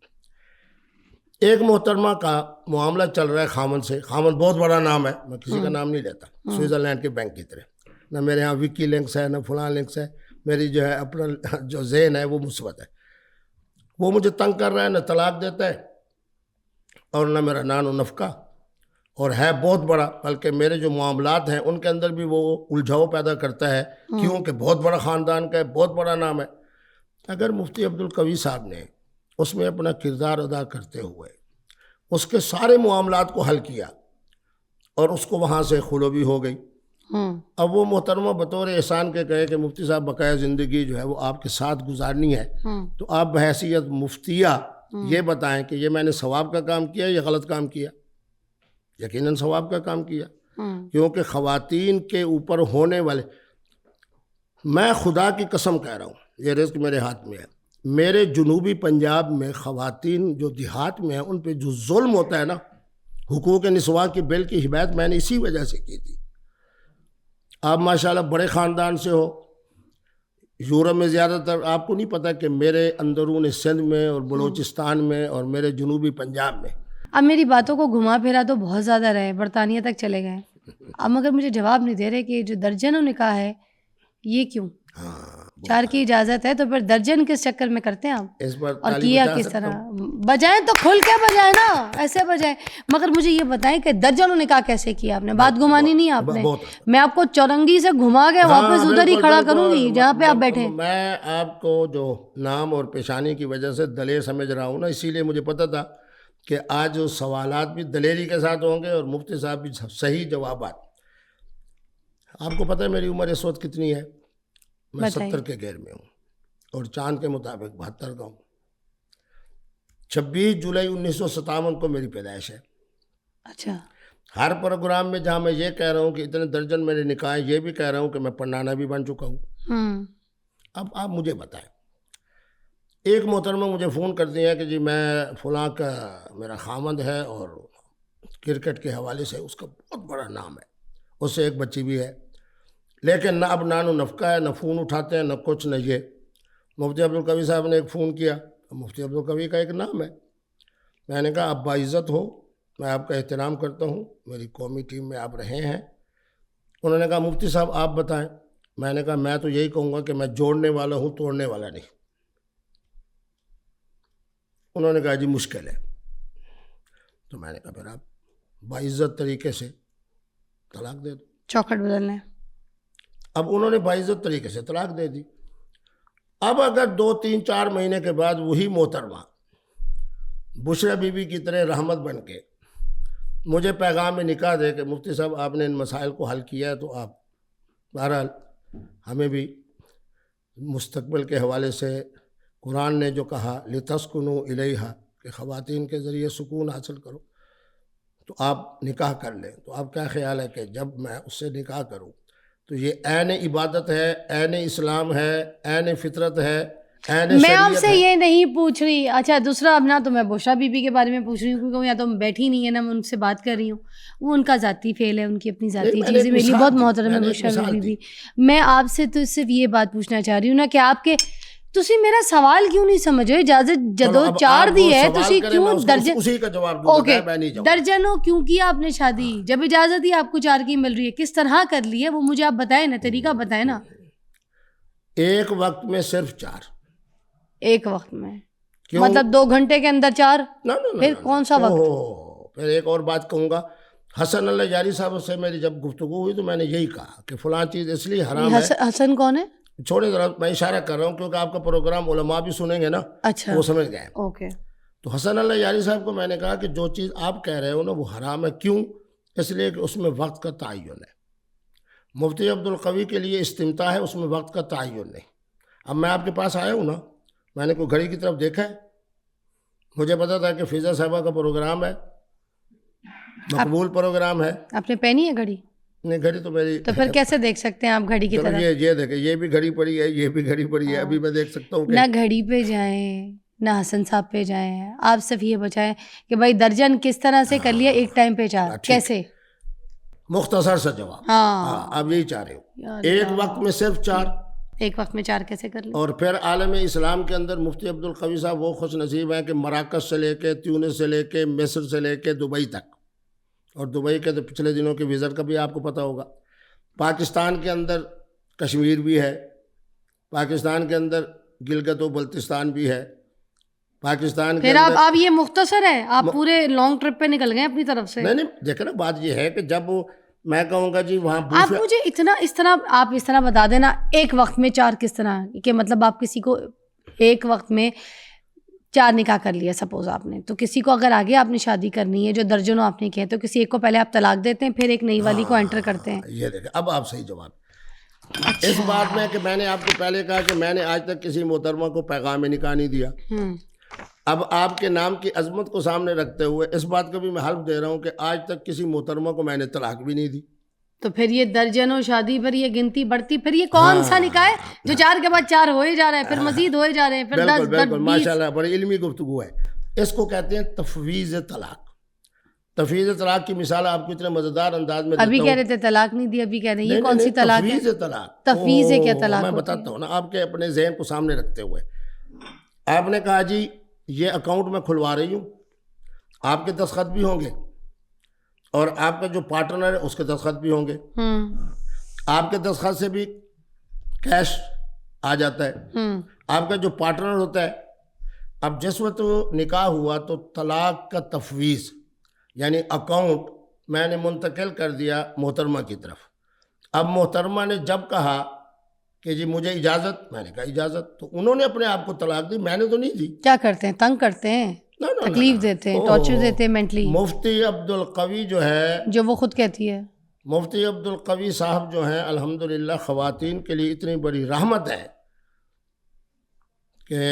ایک محترمہ کا معاملہ چل رہا ہے خامند سے، خامند بہت بڑا نام ہے، میں کسی کا نام نہیں لیتا، سوئٹزرلینڈ کے بینک کی طرح، نہ میرے ہاں وکی لنکس ہے نہ فلاں لنکس ہے، میری جو ہے اپنا جو ذہن ہے وہ مثبت ہے. وہ مجھے تنگ کر رہا ہے، نہ طلاق دیتا ہے اور نہ میرا نان و نفقہ، اور ہے بہت بڑا، بلکہ میرے جو معاملات ہیں ان کے اندر بھی وہ الجھاؤ پیدا کرتا ہے کیونکہ بہت بڑا خاندان کا ہے، بہت بڑا نام ہے. اگر مفتی عبدالقوی صاحب نے اس میں اپنا کردار ادا کرتے ہوئے اس کے سارے معاملات کو حل کیا اور اس کو وہاں سے خلو بھی ہو گئی، اب وہ محترمہ بطور احسان کے کہے کہ مفتی صاحب بقایا زندگی جو ہے وہ آپ کے ساتھ گزارنی ہے، تو آپ بحیثیت مفتیہ یہ بتائیں کہ یہ میں نے ثواب کا کام کیا یا غلط کام کیا؟ یقیناً ثواب کا کام کیا، کیونکہ خواتین کے اوپر ہونے والے، میں خدا کی قسم کہہ رہا ہوں یہ رزق میرے ہاتھ میں ہے، میرے جنوبی پنجاب میں خواتین جو دیہات میں ہیں ان پہ جو ظلم ہوتا ہے نا، حقوق نسواں کی بل کی حمایت میں نے اسی وجہ سے کی تھی. آپ ماشاءاللہ بڑے خاندان سے ہو، یورپ میں زیادہ تر آپ کو نہیں پتہ کہ میرے اندرون سندھ میں اور بلوچستان میں اور میرے جنوبی پنجاب میں. اب میری باتوں کو گھما پھرا تو بہت زیادہ رہے، برطانیہ تک چلے گئے، اب مگر مجھے جواب نہیں دے رہے کہ جو درجنوں نکاح ہے یہ کیوں؟ 4 کی اجازت ہے تو پھر درجن کس چکر میں کرتے ہیں آپ؟ اس پر اور کیا کس طرح؟ بجائیں تو کھل کے بجائیں نا، ایسے بجائیں. مگر مجھے یہ بتائیں کہ درجنوں نکاح کیسے کیا آپ نے؟ بات گھمانی نہیں آپ نے، میں آپ کو چورنگی سے گھما کے واپس ادھر ہی کھڑا کروں گی جہاں پہ آپ بیٹھے. میں آپ کو جو نام اور پیشانی کی وجہ سے دلیر سمجھ رہا ہوں نا، اسی لیے مجھے پتہ تھا کہ آج سوالات بھی دلیری کے ساتھ ہوں گے اور مفتی صاحب بھی صحیح جوابات. آپ کو پتہ ہے میری عمر اس وقت کتنی ہے؟ میں 70 کے گیر میں ہوں اور چاند کے مطابق 72 کا ہوں. 26 جولائی 1957 کو میری پیدائش ہے. اچھا. ہر پروگرام میں جہاں میں یہ کہہ رہا ہوں کہ اتنے درجن میرے نکاح، یہ بھی کہہ رہا ہوں کہ میں پڑھانا بھی بن چکا ہوں. اب آپ مجھے بتائیں، ایک محترمہ مجھے فون کرتی ہے کہ جی میں فلاں کا میرا خامند ہے اور کرکٹ کے حوالے سے اس کا بہت بڑا نام ہے، اس سے ایک بچی بھی ہے، لیکن نہ اب نان و نفقہ ہے، نہ فون اٹھاتے ہیں، نہ کچھ، نہ یہ. مفتی عبدالقوی صاحب نے ایک فون کیا، مفتی عبدالقوی کا ایک نام ہے. میں نے کہا آپ باعزت ہو میں آپ کا احترام کرتا ہوں, میری قومی ٹیم میں آپ رہے ہیں. انہوں نے کہا مفتی صاحب آپ بتائیں. میں نے کہا میں تو یہی کہوں گا کہ میں جوڑنے والا ہوں, توڑنے والا نہیں. انہوں نے کہا جی مشکل ہے. تو میں نے کہا پھر آپ باعزت طریقے سے طلاق دے دو. چوکھٹ بدلنا ہے. اب انہوں نے باعزت طریقے سے طلاق دے دی. اب اگر 2-3-4 مہینے کے بعد وہی محترمہ بشرا بی بی کی طرح رحمت بن کے مجھے پیغام میں نکاح دے کہ مفتی صاحب آپ نے ان مسائل کو حل کیا ہے, تو آپ بہرحال ہمیں بھی مستقبل کے حوالے سے قرآن نے جو کہا لِتَسْكُنُوا إِلَيْهَا کہ خواتین کے ذریعے سکون حاصل کرو, تو آپ نکاح کر لیں. تو آپ کیا خیال ہے کہ جب میں اس سے نکاح کروں تو یہ عین عبادت ہے, عین اسلام ہے, عین فطرت ہے, عین میں آپ شریعت سے ہے؟ یہ نہیں پوچھ رہی. اچھا دوسرا اب نا تو میں بشرا بی بی کے بارے میں پوچھ رہی ہوں کیونکہ یا تو بیٹھی نہیں ہے نا میں ان سے بات کر رہی ہوں. وہ ان کا ذاتی فعل ہے, ان کی اپنی ذاتی میں نے چیزیں. ایک میری مثال بہت دی, محترم میں ہے نے ایک بشرا مثال بی دی. بی. میں آپ سے تو صرف یہ بات پوچھنا چاہ رہی ہوں نا کہ آپ کے تسی میرا سوال کیوں نہیں سمجھ رہے؟ اجازت چلو جدو اب چار آپ دی وہ ہے سوال تسی کریں, کیوں میں اس کو درجن اسی کا جواب دوں گا, اوکے میں نہیں جواب. درجنوں کیوں کی آپ نے شادی؟ جب اجازت ہی آپ کو 4 کی مل رہی ہے, کس طرح کر لی ہے وہ مجھے آپ بتائیں نا, طریقہ بتائیں نا. ایک وقت میں صرف 4. ایک وقت میں کیوں؟ مطلب 2 گھنٹے کے اندر 4؟ پھر کون سا وقت؟ پھر ایک اور بات کہوں گا. حسن اللہ جاری صاحب سے میری جب گفتگو ہوئی تو میں نے یہی کہا کہ فلاں چیز اس لیے حرام ہے. حسن کون ہے؟ چھوڑے ذرا, میں اشارہ کر رہا ہوں کیونکہ آپ کا پروگرام علماء بھی سنیں گے نا, اچھا وہ سمجھ گئے. اوکے. تو حسن اللہ جاری صاحب کو میں نے کہا کہ جو چیز آپ کہہ رہے ہو نا وہ حرام ہے. کیوں؟ اس لیے کہ اس میں وقت کا تعین ہے. مفتی عبدالقوی کے لیے استمتاع ہے, اس میں وقت کا تعین نہیں. اب میں آپ کے پاس آیا ہوں نا, میں نے کوئی گھڑی کی طرف دیکھا ہے؟ مجھے پتا تھا کہ فضا صاحبہ کا پروگرام ہے, مقبول پروگرام ہے. آپ نے پہنی ہے گھڑی؟ نہیں, گھڑی تو میری. تو پھر کیسے دیکھ سکتے ہیں آپ گھڑی کی طرف؟ یہ دیکھیں, یہ بھی گھڑی پڑی ہے, یہ بھی گھڑی پڑی ہے, ابھی میں دیکھ سکتا ہوں کہ نہ گھڑی پہ جائیں نہ حسن صاحب پہ جائیں. آپ صرف یہ بچائیں کہ بھائی درجن کس طرح سے کر لیا ایک ٹائم پہ 4 کیسے؟ مختصر سا جواب. ہاں آپ یہی چاہ رہے ہو, ایک وقت میں صرف 4. ایک وقت میں 4 کیسے کر لیں؟ اور پھر عالم اسلام کے اندر مفتی عبدالقوی صاحب وہ خوش نصیب ہیں کہ مراکش سے لے کے, تیونس سے لے کے, مصر سے لے کے دبئی تک, اور دبئی کے تو پچھلے دنوں کے وزٹ کا بھی آپ کو پتہ ہوگا. پاکستان کے اندر کشمیر بھی ہے, پاکستان کے اندر گلگت و بلتستان بھی ہے, پاکستان کے پھر اندر. آپ یہ مختصر ہے, آپ پورے لانگ ٹرپ پہ نکل گئے اپنی طرف سے. نہیں, دیکھیں نا, بات یہ ہے کہ جب میں کہوں گا جی وہاں آپ مجھے آپ اس طرح بتا دینا ایک وقت میں 4 کس طرح, کہ مطلب آپ کسی کو ایک وقت میں 4 نکاح کر لیا سپوز آپ نے, تو کسی کو اگر آگے آپ نے شادی کرنی ہے جو درجنوں آپ نے کیا تو کسی ایک کو پہلے آپ طلاق دیتے ہیں پھر ایک نئی والی کو انٹر کرتے ہیں. یہ دیکھیں, اب آپ صحیح جواب. اس بات میں کہ میں نے آپ کو پہلے کہا کہ میں نے آج تک کسی محترمہ کو پیغام نکاح نہیں دیا. اب آپ کے نام کی عظمت کو سامنے رکھتے ہوئے اس بات کا بھی میں حلف دے رہا ہوں کہ آج تک کسی محترمہ کو میں نے طلاق بھی نہیں دی. تو پھر یہ درجنوں شادی پر یہ گنتی بڑھتی, پھر یہ کون سا نکاح ہے جو 4 کے بعد 4 ہوئے جا رہے ہیں, پھر مزید ہوئے جا رہے ہیں, پھر 10 بالکل ماشاء اللہ, بڑی علمی گفتگو ہے. اس کو کہتے ہیں تفویض طلاق. تفویض طلاق کی مثال آپ کو اتنے مزیدار انداز میں دیتا ہوں. ابھی کہہ رہے تھے طلاق نہیں دی, ابھی کہہ رہے ہیں یہ کون سی طلاق ہے؟ تفویض طلاق. تفویض ہے کیا طلاق؟ میں بتاتا ہوں نا آپ کے اپنے ذہن کو سامنے رکھتے ہوئے. آپ نے کہا جی یہ اکاؤنٹ میں کھلوا رہی ہوں, آپ کے دستخط بھی ہوں گے, اور آپ کا جو پارٹنر ہے اس کے دستخط بھی ہوں گے. آپ کے دستخط سے بھی کیش آ جاتا ہے, آپ کا جو پارٹنر ہوتا ہے. اب جس وقت نکاح ہوا تو طلاق کا تفویض یعنی اکاؤنٹ میں نے منتقل کر دیا محترمہ کی طرف. اب محترمہ نے جب کہا کہ جی مجھے اجازت, میں نے کہا اجازت, تو انہوں نے اپنے آپ کو طلاق دی, میں نے تو نہیں دی. کیا کرتے ہیں, تنگ کرتے ہیں, تکلیف دیتے ہیں, ٹارچر دیتے ہیں مینٹلی. مفتی عبدالقوی جو ہے, جو وہ خود کہتی ہے, مفتی عبدالقوی صاحب جو ہیں الحمدللہ خواتین کے لیے اتنی بڑی رحمت ہے کہ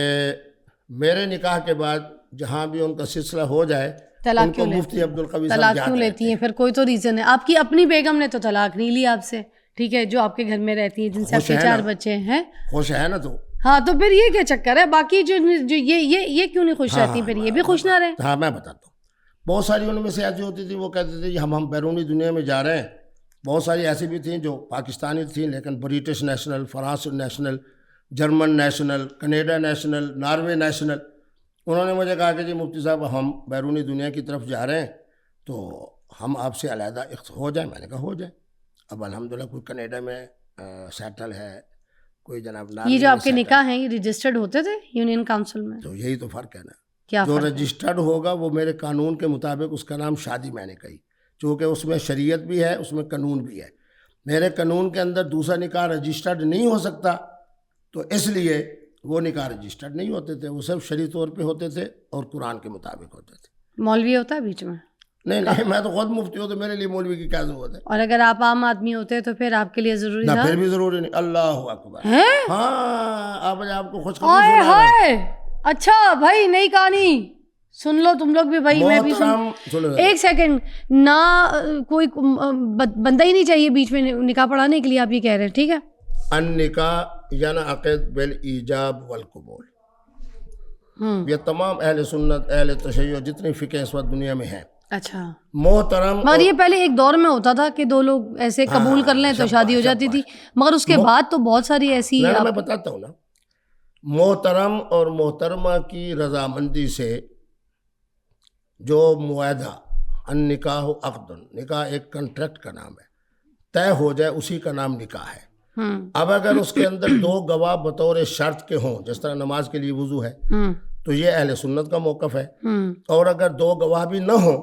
میرے نکاح کے بعد جہاں بھی ان کا سلسلہ ہو جائے ان کو مفتی عبدالقوی صاحب طلاق کیوں لیتی ہیں؟ پھر کوئی تو ریزن ہے. آپ کی اپنی بیگم نے تو طلاق نہیں لی آپ سے, ٹھیک ہے, جو آپ کے گھر میں رہتی ہیں جن سے آپ کے 4 بچے ہیں. خوش ہے نا تو. ہاں تو پھر یہ کیا چکر ہے؟ باقی جو یہ کیوں نہیں خوش رہتی, پھر یہ بھی خوش نہ رہیں؟ ہاں میں بتاتا ہوں. بہت ساری ان میں سے ایسی ہوتی تھی وہ کہتے تھے ہم بیرونی دنیا میں جا رہے ہیں. بہت ساری ایسی بھی تھیں جو پاکستانی تھیں لیکن British national, France national, German national, Canada national, Norway national. انہوں نے مجھے کہا کہ جی مفتی صاحب ہم بیرونی دنیا کی طرف جا رہے ہیں تو ہم آپ سے علیحدہ ہو جائیں. میں نے کہا ہو جائے. اب الحمدللہ کوئی کینیڈا میں سیٹل ہے, کوئی جناب یہ جو آپ کے نکاح ہیں یہ رجسٹرڈ ہوتے تھے یونین کاؤنسل میں؟ تو یہی تو فرق ہے نا. کیا جو رجسٹرڈ ہوگا وہ میرے قانون کے مطابق اس کا نام شادی میں نے کہی, چونکہ اس میں شریعت بھی ہے, اس میں قانون بھی ہے. میرے قانون کے اندر دوسرا نکاح رجسٹرڈ نہیں ہو سکتا, تو اس لیے وہ نکاح رجسٹرڈ نہیں ہوتے تھے, وہ سب شرعی طور پہ ہوتے تھے اور قرآن کے مطابق ہوتے تھے. مولوی ہوتا ہے بیچ میں؟ نہیں, میں تو خود مفتی ہوں, تو میرے لیے مولوی کی کیا ضرورت ہے. اور اگر آپ عام آدمی ہوتے تو پھر آپ کے لیے ضروری تھا؟ پھر بھی ضروری نہیں. اللہ اکبر. ہاں, آپ کو خوشخبری سنا رہا ہوں. اچھا بھائی, نئی کہانی سن لو تم لوگ بھی بھائی, میں بھی سن. ایک سیکنڈ, نہ کوئی بندہ ہی نہیں چاہیے بیچ میں نکاح پڑھانے کے لیے, آپ یہ کہہ رہے ہیں, ٹھیک ہے. النکاح ینعقد بالایجاب والقبول, یہ تمام اہل سنت اہل تشیع جتنی فقہ اس وقت دنیا میں ہیں. اچھا محترم, مگر یہ پہلے ایک دور میں ہوتا تھا کہ دو لوگ ایسے قبول کر لیں تو شادی ہو جاتی تھی, مگر اس کے بعد تو بہت ساری ایسی. میں بتاتا ہوں نا, محترم اور محترمہ کی رضامندی سے جو معاہدہ, النکاح عقد, نکاح ایک کنٹریکٹ کا نام ہے, طے ہو جائے اسی کا نام نکاح ہے. اب اگر اس کے اندر دو گواہ بطور شرط کے ہوں, جس طرح نماز کے لیے وضو ہے, تو یہ اہل سنت کا موقف ہے. اور اگر دو گواہ بھی نہ ہوں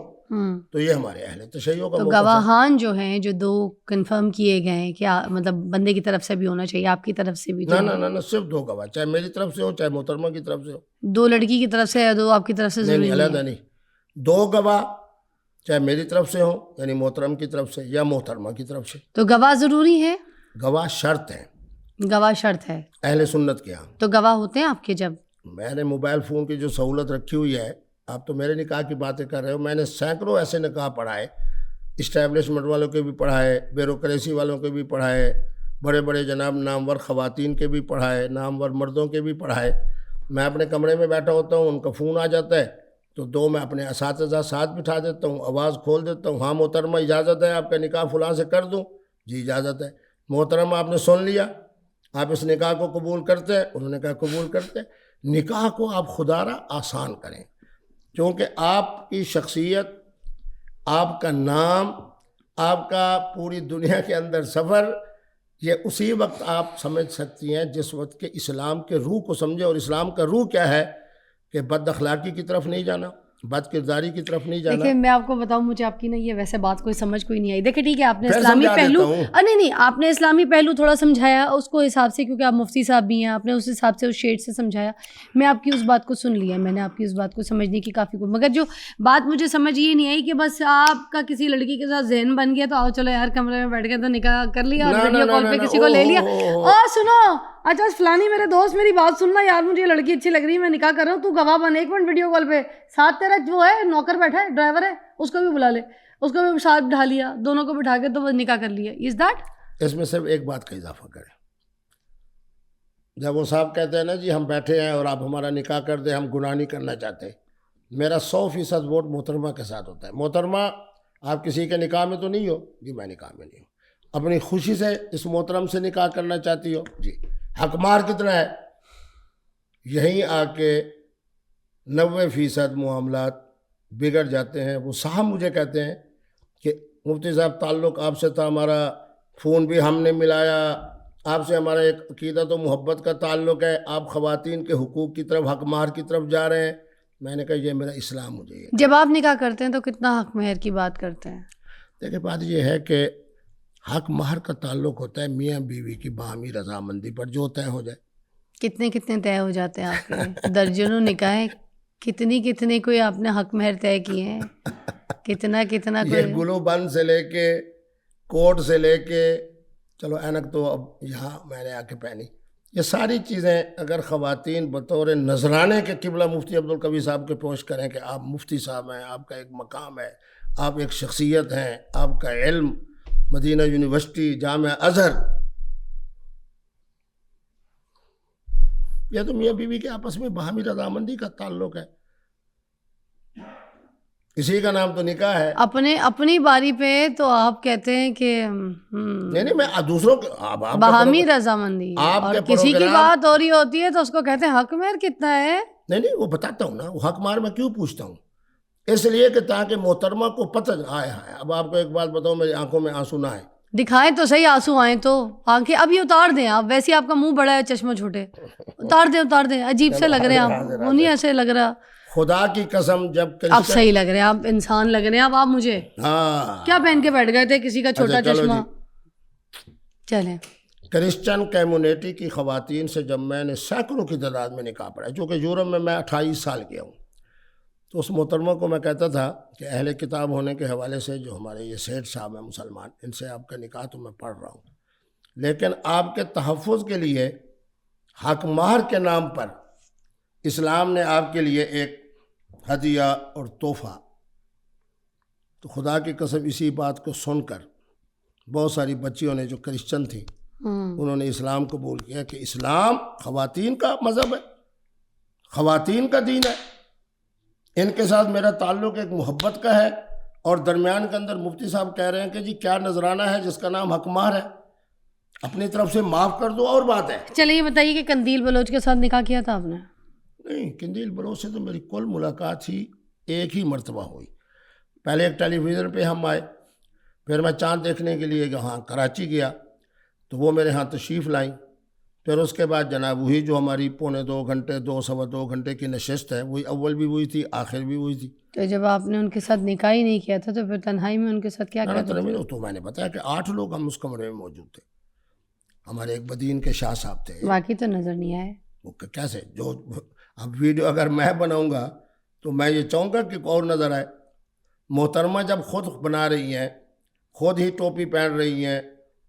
تو یہ ہمارے اہل تشیع کا موقف ہے. گواہان جو ہیں جو دو کنفرم کیے گئے ہیں, کیا مطلب بندے کی طرف سے بھی ہونا چاہیے, آپ کی طرف سے بھی؟ نہ, صرف دو گواہ, چاہے میری طرف سے ہو چاہے محترمہ کی طرف سے ہو. دو لڑکی کی طرف سے یا دو آپ کی طرف سے؟ نہیں, علیحدہ نہیں, دو گواہ چاہے میری طرف سے ہوں یعنی محترم کی طرف سے یا محترمہ کی طرف سے. تو گواہ ضروری ہے؟ گواہ شرط ہے. گواہ شرط ہے اہل سنت کے ہاں. تو گواہ ہوتے ہیں آپ کے؟ جب میں نے موبائل فون کی جو سہولت رکھی ہوئی ہے, آپ تو میرے نکاح کی باتیں کر رہے ہو, میں نے سینکڑوں ایسے نکاح پڑھائے, اسٹیبلشمنٹ والوں کے بھی پڑھائے, بیوروکریسی والوں کے بھی پڑھائے, بڑے بڑے جناب نامور خواتین کے بھی پڑھائے, نامور مردوں کے بھی پڑھائے. میں اپنے کمرے میں بیٹھا ہوتا ہوں, ان کا فون آ جاتا ہے تو دو میں اپنے اساتذہ ساتھ بٹھا دیتا ہوں, آواز کھول دیتا ہوں, ہاں محترمہ اجازت ہے آپ کا نکاح فلاں سے کر دوں؟ جی اجازت ہے. محترمہ آپ نے سن لیا, آپ اس نکاح کو قبول کرتے ہیں؟ انہوں نے کہا قبول کرتے. نکاح کو آپ خدا را آسان کریں, کیونکہ آپ کی شخصیت, آپ کا نام, آپ کا پوری دنیا کے اندر سفر, یہ اسی وقت آپ سمجھ سکتی ہیں جس وقت کہ اسلام کے روح کو سمجھے. اور اسلام کا روح کیا ہے کہ بد اخلاقی کی طرف نہیں جانا, بد کرداری کی طرف نہیں جانا. دیکھیں میں آپ کو بتاؤں, مجھے آپ کی نا یہ ویسے بات کوئی سمجھ کوئی نہیں آئی. دیکھیں ٹھیک ہے, آپ نے اسلامی پہلو, نہیں آپ نے اسلامی پہلو تھوڑا سمجھایا اس کو حساب سے, کیونکہ آپ مفتی صاحب بھی ہیں, آپ نے اس حساب سے اس شیڈ سے سمجھایا. میں آپ کی اس بات کو سن لیا, میں نے آپ کی اس بات کو سمجھنے کی کافی کوئی, مگر جو بات مجھے سمجھ یہ نہیں آئی کہ بس آپ کا کسی لڑکی کے ساتھ ذہن بن گیا تو آؤ چلو یار کمرے میں بیٹھ کے تو نکاح کر لیا اور ویڈیو کال پہ کسی کو لے لیا. اور سنو, اچھا فلانی میرے دوست میری بات سننا یار, مجھے یہ لڑکی اچھی لگ رہی ہے, میں نکاح کر رہا ہوں, تو گواہ بن 1 منٹ ویڈیو کال پہ, ساتھ تیرا وہ ہے نوکر بیٹھا ہے, ڈرائیور ہے, اس کو بھی بلا لے, اس کو بھی ساتھ بٹھا لیا, دونوں کو بٹھا کے تو وہ نکاح کر لیا. Is that? اس میں صرف ایک بات کا اضافہ کریں. جب وہ صاحب کہتے ہیں نا جی ہم بیٹھے ہیں اور آپ ہمارا نکاح کر دیں, ہم گناہ نہیں کرنا چاہتے, میرا 100% ووٹ محترمہ کے ساتھ ہوتا ہے. محترمہ آپ کسی کے نکاح میں تو نہیں ہو؟ جی میں نکاح میں نہیں ہوں. اپنی خوشی سے اس محترم سے نکاح کرنا چاہتی ہو؟ جی. حق مار کتنا ہے؟ یہیں آ کے 90% معاملات بگڑ جاتے ہیں. وہ صاحب مجھے کہتے ہیں کہ مفتی صاحب تعلق آپ سے تھا, ہمارا فون بھی ہم نے ملایا, آپ سے ہمارا ایک عقیدت و محبت کا تعلق ہے, آپ خواتین کے حقوق کی طرف, حق مہر کی طرف جا رہے ہیں. میں نے کہا یہ میرا اسلام مجھے یہ. جب آپ نکاح کرتے ہیں تو کتنا حق مہر کی بات کرتے ہیں؟ دیکھیں بات یہ ہے کہ حق مہر کا تعلق ہوتا ہے میاں بیوی کی باہمی رضامندی پر, جو طے ہو جائے. کتنے طے ہو جاتے ہیں آپ کے؟ درجنوں نکاح, کتنے کوئی آپ نے حق مہر طے کیے ہیں؟ کتنا یہ گلو بند سے لے کے کوٹ سے لے کے, چلو اینک تو اب یہاں میں نے آ کے پہنی, یہ ساری چیزیں اگر خواتین بطور نذرانے کے قبلہ مفتی عبدالقوی صاحب کے پیش کریں کہ آپ مفتی صاحب ہیں, آپ کا ایک مقام ہے, آپ ایک شخصیت ہیں, آپ کا علم مدینہ یونیورسٹی, جامعہ ازہر, یہ تو میاں بیوی کے آپس میں باہمی رضامندی کا تعلق ہے, اسی کا نام تو نکاح ہے. اپنی باری پہ تو آپ کہتے ہیں کہ نہیں میں دوسروں کے باہمی رضامندی, اور کسی کی بات ہو رہی ہوتی ہے تو اس کو کہتے ہیں حق مہر کتنا ہے. نہیں وہ بتاتا ہوں نا, وہ حق مہر میں کیوں پوچھتا ہوں اس لیے کہ تاکہ محترمہ کو پتہ آیا ہے. اب آپ کو ایک بات بتاؤں, میری آنکھوں میں آنسو نہ آئے. دکھائیں تو صحیح, آنسو آئیں تو آنکھیں اب یہ اتار دیں آپ, ویسے آپ کا منہ بڑا ہے, چشمہ چھوٹے, اتار دیں, عجیب سے لگ رہے ہیں آپ, وہ نہیں ایسے لگ رہا. خدا کی قسم جب آپ صحیح لگ رہے ہیں, آپ انسان لگ رہے ہیں. اب آپ مجھے ہاں کیا پہن کے بیٹھ گئے تھے, کسی کا چھوٹا چشمہ. چلیں, کرسچن کمیونٹی کی خواتین سے جب میں نے سینکڑوں کی تعداد میں نکاح پڑھا, جو کہ یورپ میں 28 سال گیا ہوں, تو اس محترمہ کو میں کہتا تھا کہ اہل کتاب ہونے کے حوالے سے جو ہمارے یہ سیٹ صاحب ہیں مسلمان, ان سے آپ کا نکاح تو میں پڑھ رہا ہوں, لیکن آپ کے تحفظ کے لیے حق مہر کے نام پر اسلام نے آپ کے لیے ایک ہدیہ اور تحفہ. تو خدا کی قسم اسی بات کو سن کر بہت ساری بچیوں نے جو کرسچن تھیں انہوں نے اسلام قبول کیا کہ اسلام خواتین کا مذہب ہے, خواتین کا دین ہے. ان کے ساتھ میرا تعلق ایک محبت کا ہے, اور درمیان کے اندر مفتی صاحب کہہ رہے ہیں کہ جی کیا نذرانہ ہے جس کا نام حق مہر ہے, اپنی طرف سے معاف کر دو اور بات ہے. چلیں یہ بتائیے کہ قندیل بلوچ کے ساتھ نکاح کیا تھا آپ نے؟ نہیں, قندیل بلوچ سے تو میری کل ملاقات ہی ایک ہی مرتبہ ہوئی. پہلے ایک ٹیلی ویژن پہ ہم آئے, پھر میں چاند دیکھنے کے لیے یہاں کراچی گیا تو وہ میرے ہاں تشریف لائیں. پھر اس کے بعد جناب وہی جو ہماری 2.25 گھنٹے 2.25 گھنٹے کی نشست ہے, وہی اول بھی وہی تھی, آخر بھی وہی تھی. تو جب آپ نے ان کے ساتھ نکاح ہی نہیں کیا تھا تو پھر تنہائی میں ان کے ساتھ کیا کرتے تھے؟ تو میں نے بتایا کہ 8 لوگ ہم اس کمرے میں موجود تھے. ہمارے ایک بدین کے شاہ صاحب تھے. باقی تو نظر نہیں آئے. وہ کیسے, جو اب ویڈیو اگر میں بناؤں گا تو میں یہ چاہوں گا کہ اور نظر آئے. محترمہ جب خود بنا رہی ہیں, خود ہی ٹوپی پہن رہی ہیں,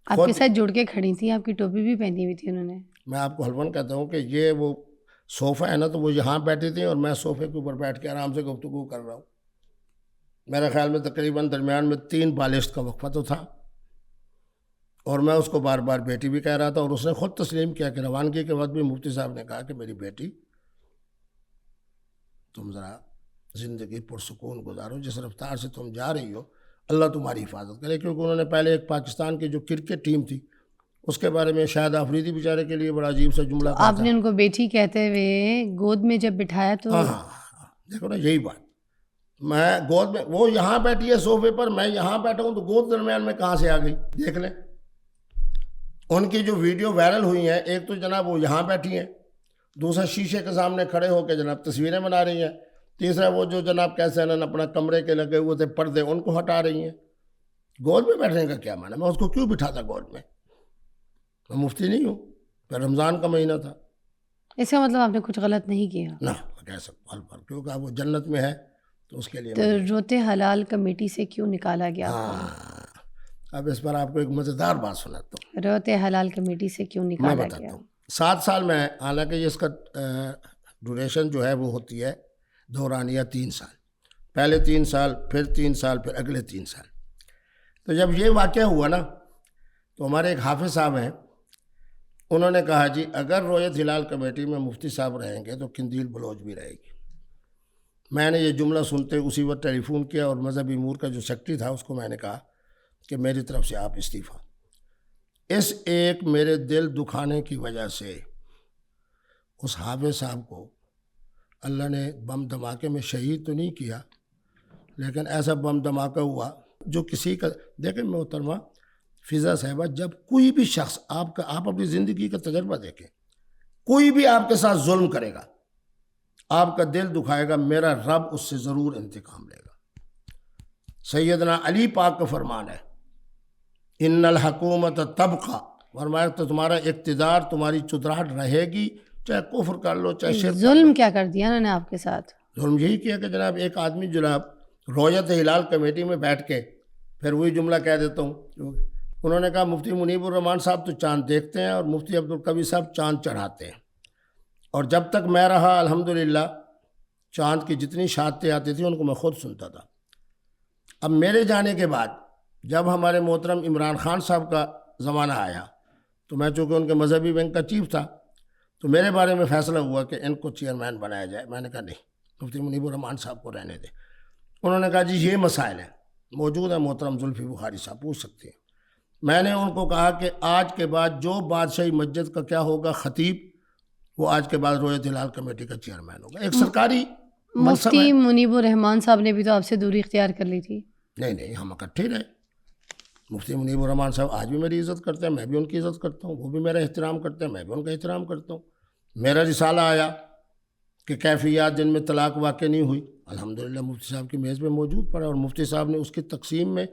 آپ کے ساتھ جڑ کے کھڑی تھی, آپ کی ٹوپی بھی پہنی ہوئی تھی انہوں نے. میں آپ کو حلفاً کہتا ہوں کہ یہ وہ صوفہ ہے نا, تو وہ یہاں بیٹھی تھی اور میں صوفے کے اوپر بیٹھ کے آرام سے گفتگو کر رہا ہوں. میرے خیال میں تقریباً درمیان میں 3 بالشت کا وقفہ تو تھا, اور میں اس کو بار بار بیٹی بھی کہہ رہا تھا, اور اس نے خود تسلیم کیا کہ روانگی کے وقت بھی مفتی صاحب نے کہا کہ میری بیٹی تم ذرا زندگی پرسکون گزارو, جس رفتار سے تم جا رہی ہو اللہ تمہاری حفاظت کرے. کیونکہ انہوں نے پہلے ایک پاکستان کی جو کرکٹ ٹیم تھی اس کے بارے میں شاہد آفریدی بیچارے کے لیے بڑا عجیب سا جملہ کہا. آپ نے ان کو بیٹی کہتے ہوئے گود میں جب بٹھایا تو ہاں دیکھو نا یہی بات, میں گود میں, وہ یہاں بیٹھی ہے صوفے پر, میں یہاں بیٹھا ہوں, تو گود درمیان میں کہاں سے آ گئی. دیکھ لیں ان کی جو ویڈیو وائرل ہوئی ہیں, ایک تو جناب وہ یہاں بیٹھی ہیں, دوسرا شیشے کے سامنے کھڑے ہو کے جناب تصویریں بنا رہی ہیں, تیسرا وہ جو جناب کیسے نا اپنا کمرے کے لگے ہوئے تھے پردے ان کو ہٹا رہی ہیں. گود میں بیٹھنے کا کیا معنی, میں اس کو کیوں بٹھاتا گود میں, میں مفتی نہیں ہوں. پھر رمضان کا مہینہ تھا. اس کا مطلب آپ نے کچھ غلط نہیں کیا نہ کیسے, کیونکہ وہ جنت میں ہے تو اس کے لیے. تو روتے حلال کمیٹی سے کیوں نکالا گیا؟ ہاں اب اس پر آپ کو ایک مزیدار بات سناتا ہوں. روتے حلال کمیٹی سے کیوں میں نکالا بتاتا گیا؟ ہوں. 7 سال میں, حالانکہ اس کا ڈوریشن جو ہے وہ ہوتی ہے دورانیہ 3 سال, پہلے 3 سال, پھر 3 سال, پھر اگلے 3 سال. تو جب یہ واقعہ ہوا نا تو ہمارے ایک حافظ صاحب ہیں, انہوں نے کہا جی اگر رویت ہلال کمیٹی میں مفتی صاحب رہیں گے تو قندیل بلوچ بھی رہے گی. میں نے یہ جملہ سنتے اسی وقت ٹیلی فون کیا, اور مذہبی امور کا جو سیکرٹری تھا اس کو میں نے کہا کہ میری طرف سے آپ استعفیٰ. اس ایک میرے دل دکھانے کی وجہ سے اس حافظ صاحب کو اللہ نے بم دھماکے میں شہید تو نہیں کیا, لیکن ایسا بم دھماکہ ہوا جو کسی کا. دیکھیں محترمہ فضا صاحبہ, جب کوئی بھی شخص آپ اپنی زندگی کا تجربہ دیکھیں, کوئی بھی آپ کے ساتھ ظلم کرے گا, آپ کا دل دکھائے گا, میرا رب اس سے ضرور انتقام لے گا. سیدنا علی پاک کا فرمان ہے, ان الحکومت تبقى, فرمایا تو تمہارا اقتدار, تمہاری چتراہٹ رہے گی, چاہے کفر کر لو چاہے شرک. ظلم کیا کر دیا انہوں نے آپ کے ساتھ؟ ظلم یہی کیا کہ جناب ایک آدمی جناب رویت ہلال کمیٹی میں بیٹھ کے, پھر وہی جملہ کہہ دیتا ہوں, انہوں نے کہا مفتی منیب الرحمان صاحب تو چاند دیکھتے ہیں اور مفتی عبدالقوی صاحب چاند چڑھاتے ہیں, اور جب تک میں رہا الحمدللہ چاند کی جتنی شہادتیں آتی تھیں ان کو میں خود سنتا تھا. اب میرے جانے کے بعد جب ہمارے محترم عمران خان صاحب کا زمانہ آیا تو میں چونکہ ان کے مذہبی ونگ کا چیف تھا تو میرے بارے میں فیصلہ ہوا کہ ان کو چیئرمین بنایا جائے. میں نے کہا نہیں, مفتی منیب الرحمان صاحب کو رہنے دیں. انہوں نے کہا جی یہ مسائل ہیں, موجود ہے محترم زلفی بخاری صاحب پوچھ سکتے ہیں. میں نے ان کو کہا کہ آج کے بعد جو بادشاہی مسجد کا کیا ہوگا خطیب, وہ آج کے بعد رویت ہلال کمیٹی کا چیئرمین ہوگا. ایک سرکاری منصب ہے. مفتی منیب الرحمان صاحب نے بھی تو آپ سے دوری اختیار کر لی تھی. نہیں ہم اکٹھے رہے. مفتی منیب الرحمان صاحب آج بھی میری عزت کرتے ہیں, میں بھی ان کی عزت کرتا ہوں, وہ بھی میرا احترام کرتے ہیں, میں بھی ان کا احترام کرتا ہوں. میرا رسالہ آیا کہ کیفیات جن میں طلاق واقع نہیں ہوئی, الحمدللہ مفتی صاحب کی میز پہ موجود پڑا, اور مفتی صاحب نے اس کی تقسیم میں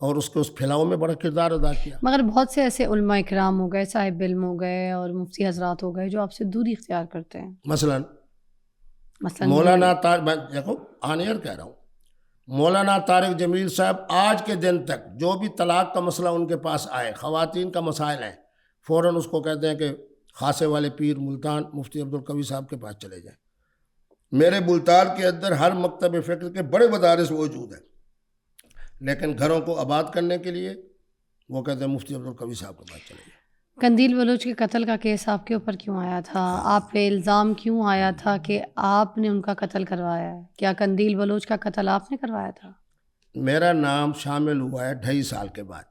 اور اس کے اس پھیلاؤ میں بڑا کردار ادا کیا. مگر بہت سے ایسے علماء اکرام ہو گئے, صاحب علم ہو گئے اور مفتی حضرات ہو گئے جو آپ سے دوری اختیار کرتے ہیں. مثلا مثلا مولانا طارق, دیکھو آن ایئر کہہ رہا ہوں, مولانا طارق جمیل صاحب آج کے دن تک جو بھی طلاق کا مسئلہ ان کے پاس آئے, خواتین کا مسائل ہیں, فوراً اس کو کہتے ہیں کہ خاصے والے پیر ملتان مفتی عبدالقوی صاحب کے پاس چلے جائیں. میرے ملتان کے اندر ہر مکتب فکر کے بڑے مدارس موجود ہیں, لیکن گھروں کو آباد کرنے کے لیے وہ کہتے ہیں مفتی عبدالقوی صاحب کے پاس چلے جائیں. قندیل بلوچ کے قتل کا کیس آپ کے اوپر کیوں آیا تھا؟ آپ پہ الزام کیوں آیا تھا کہ آپ نے ان کا قتل کروایا ہے؟ کیا قندیل بلوچ کا قتل آپ نے کروایا تھا؟ میرا نام شامل ہوا ہے 2.5 سال کے بعد.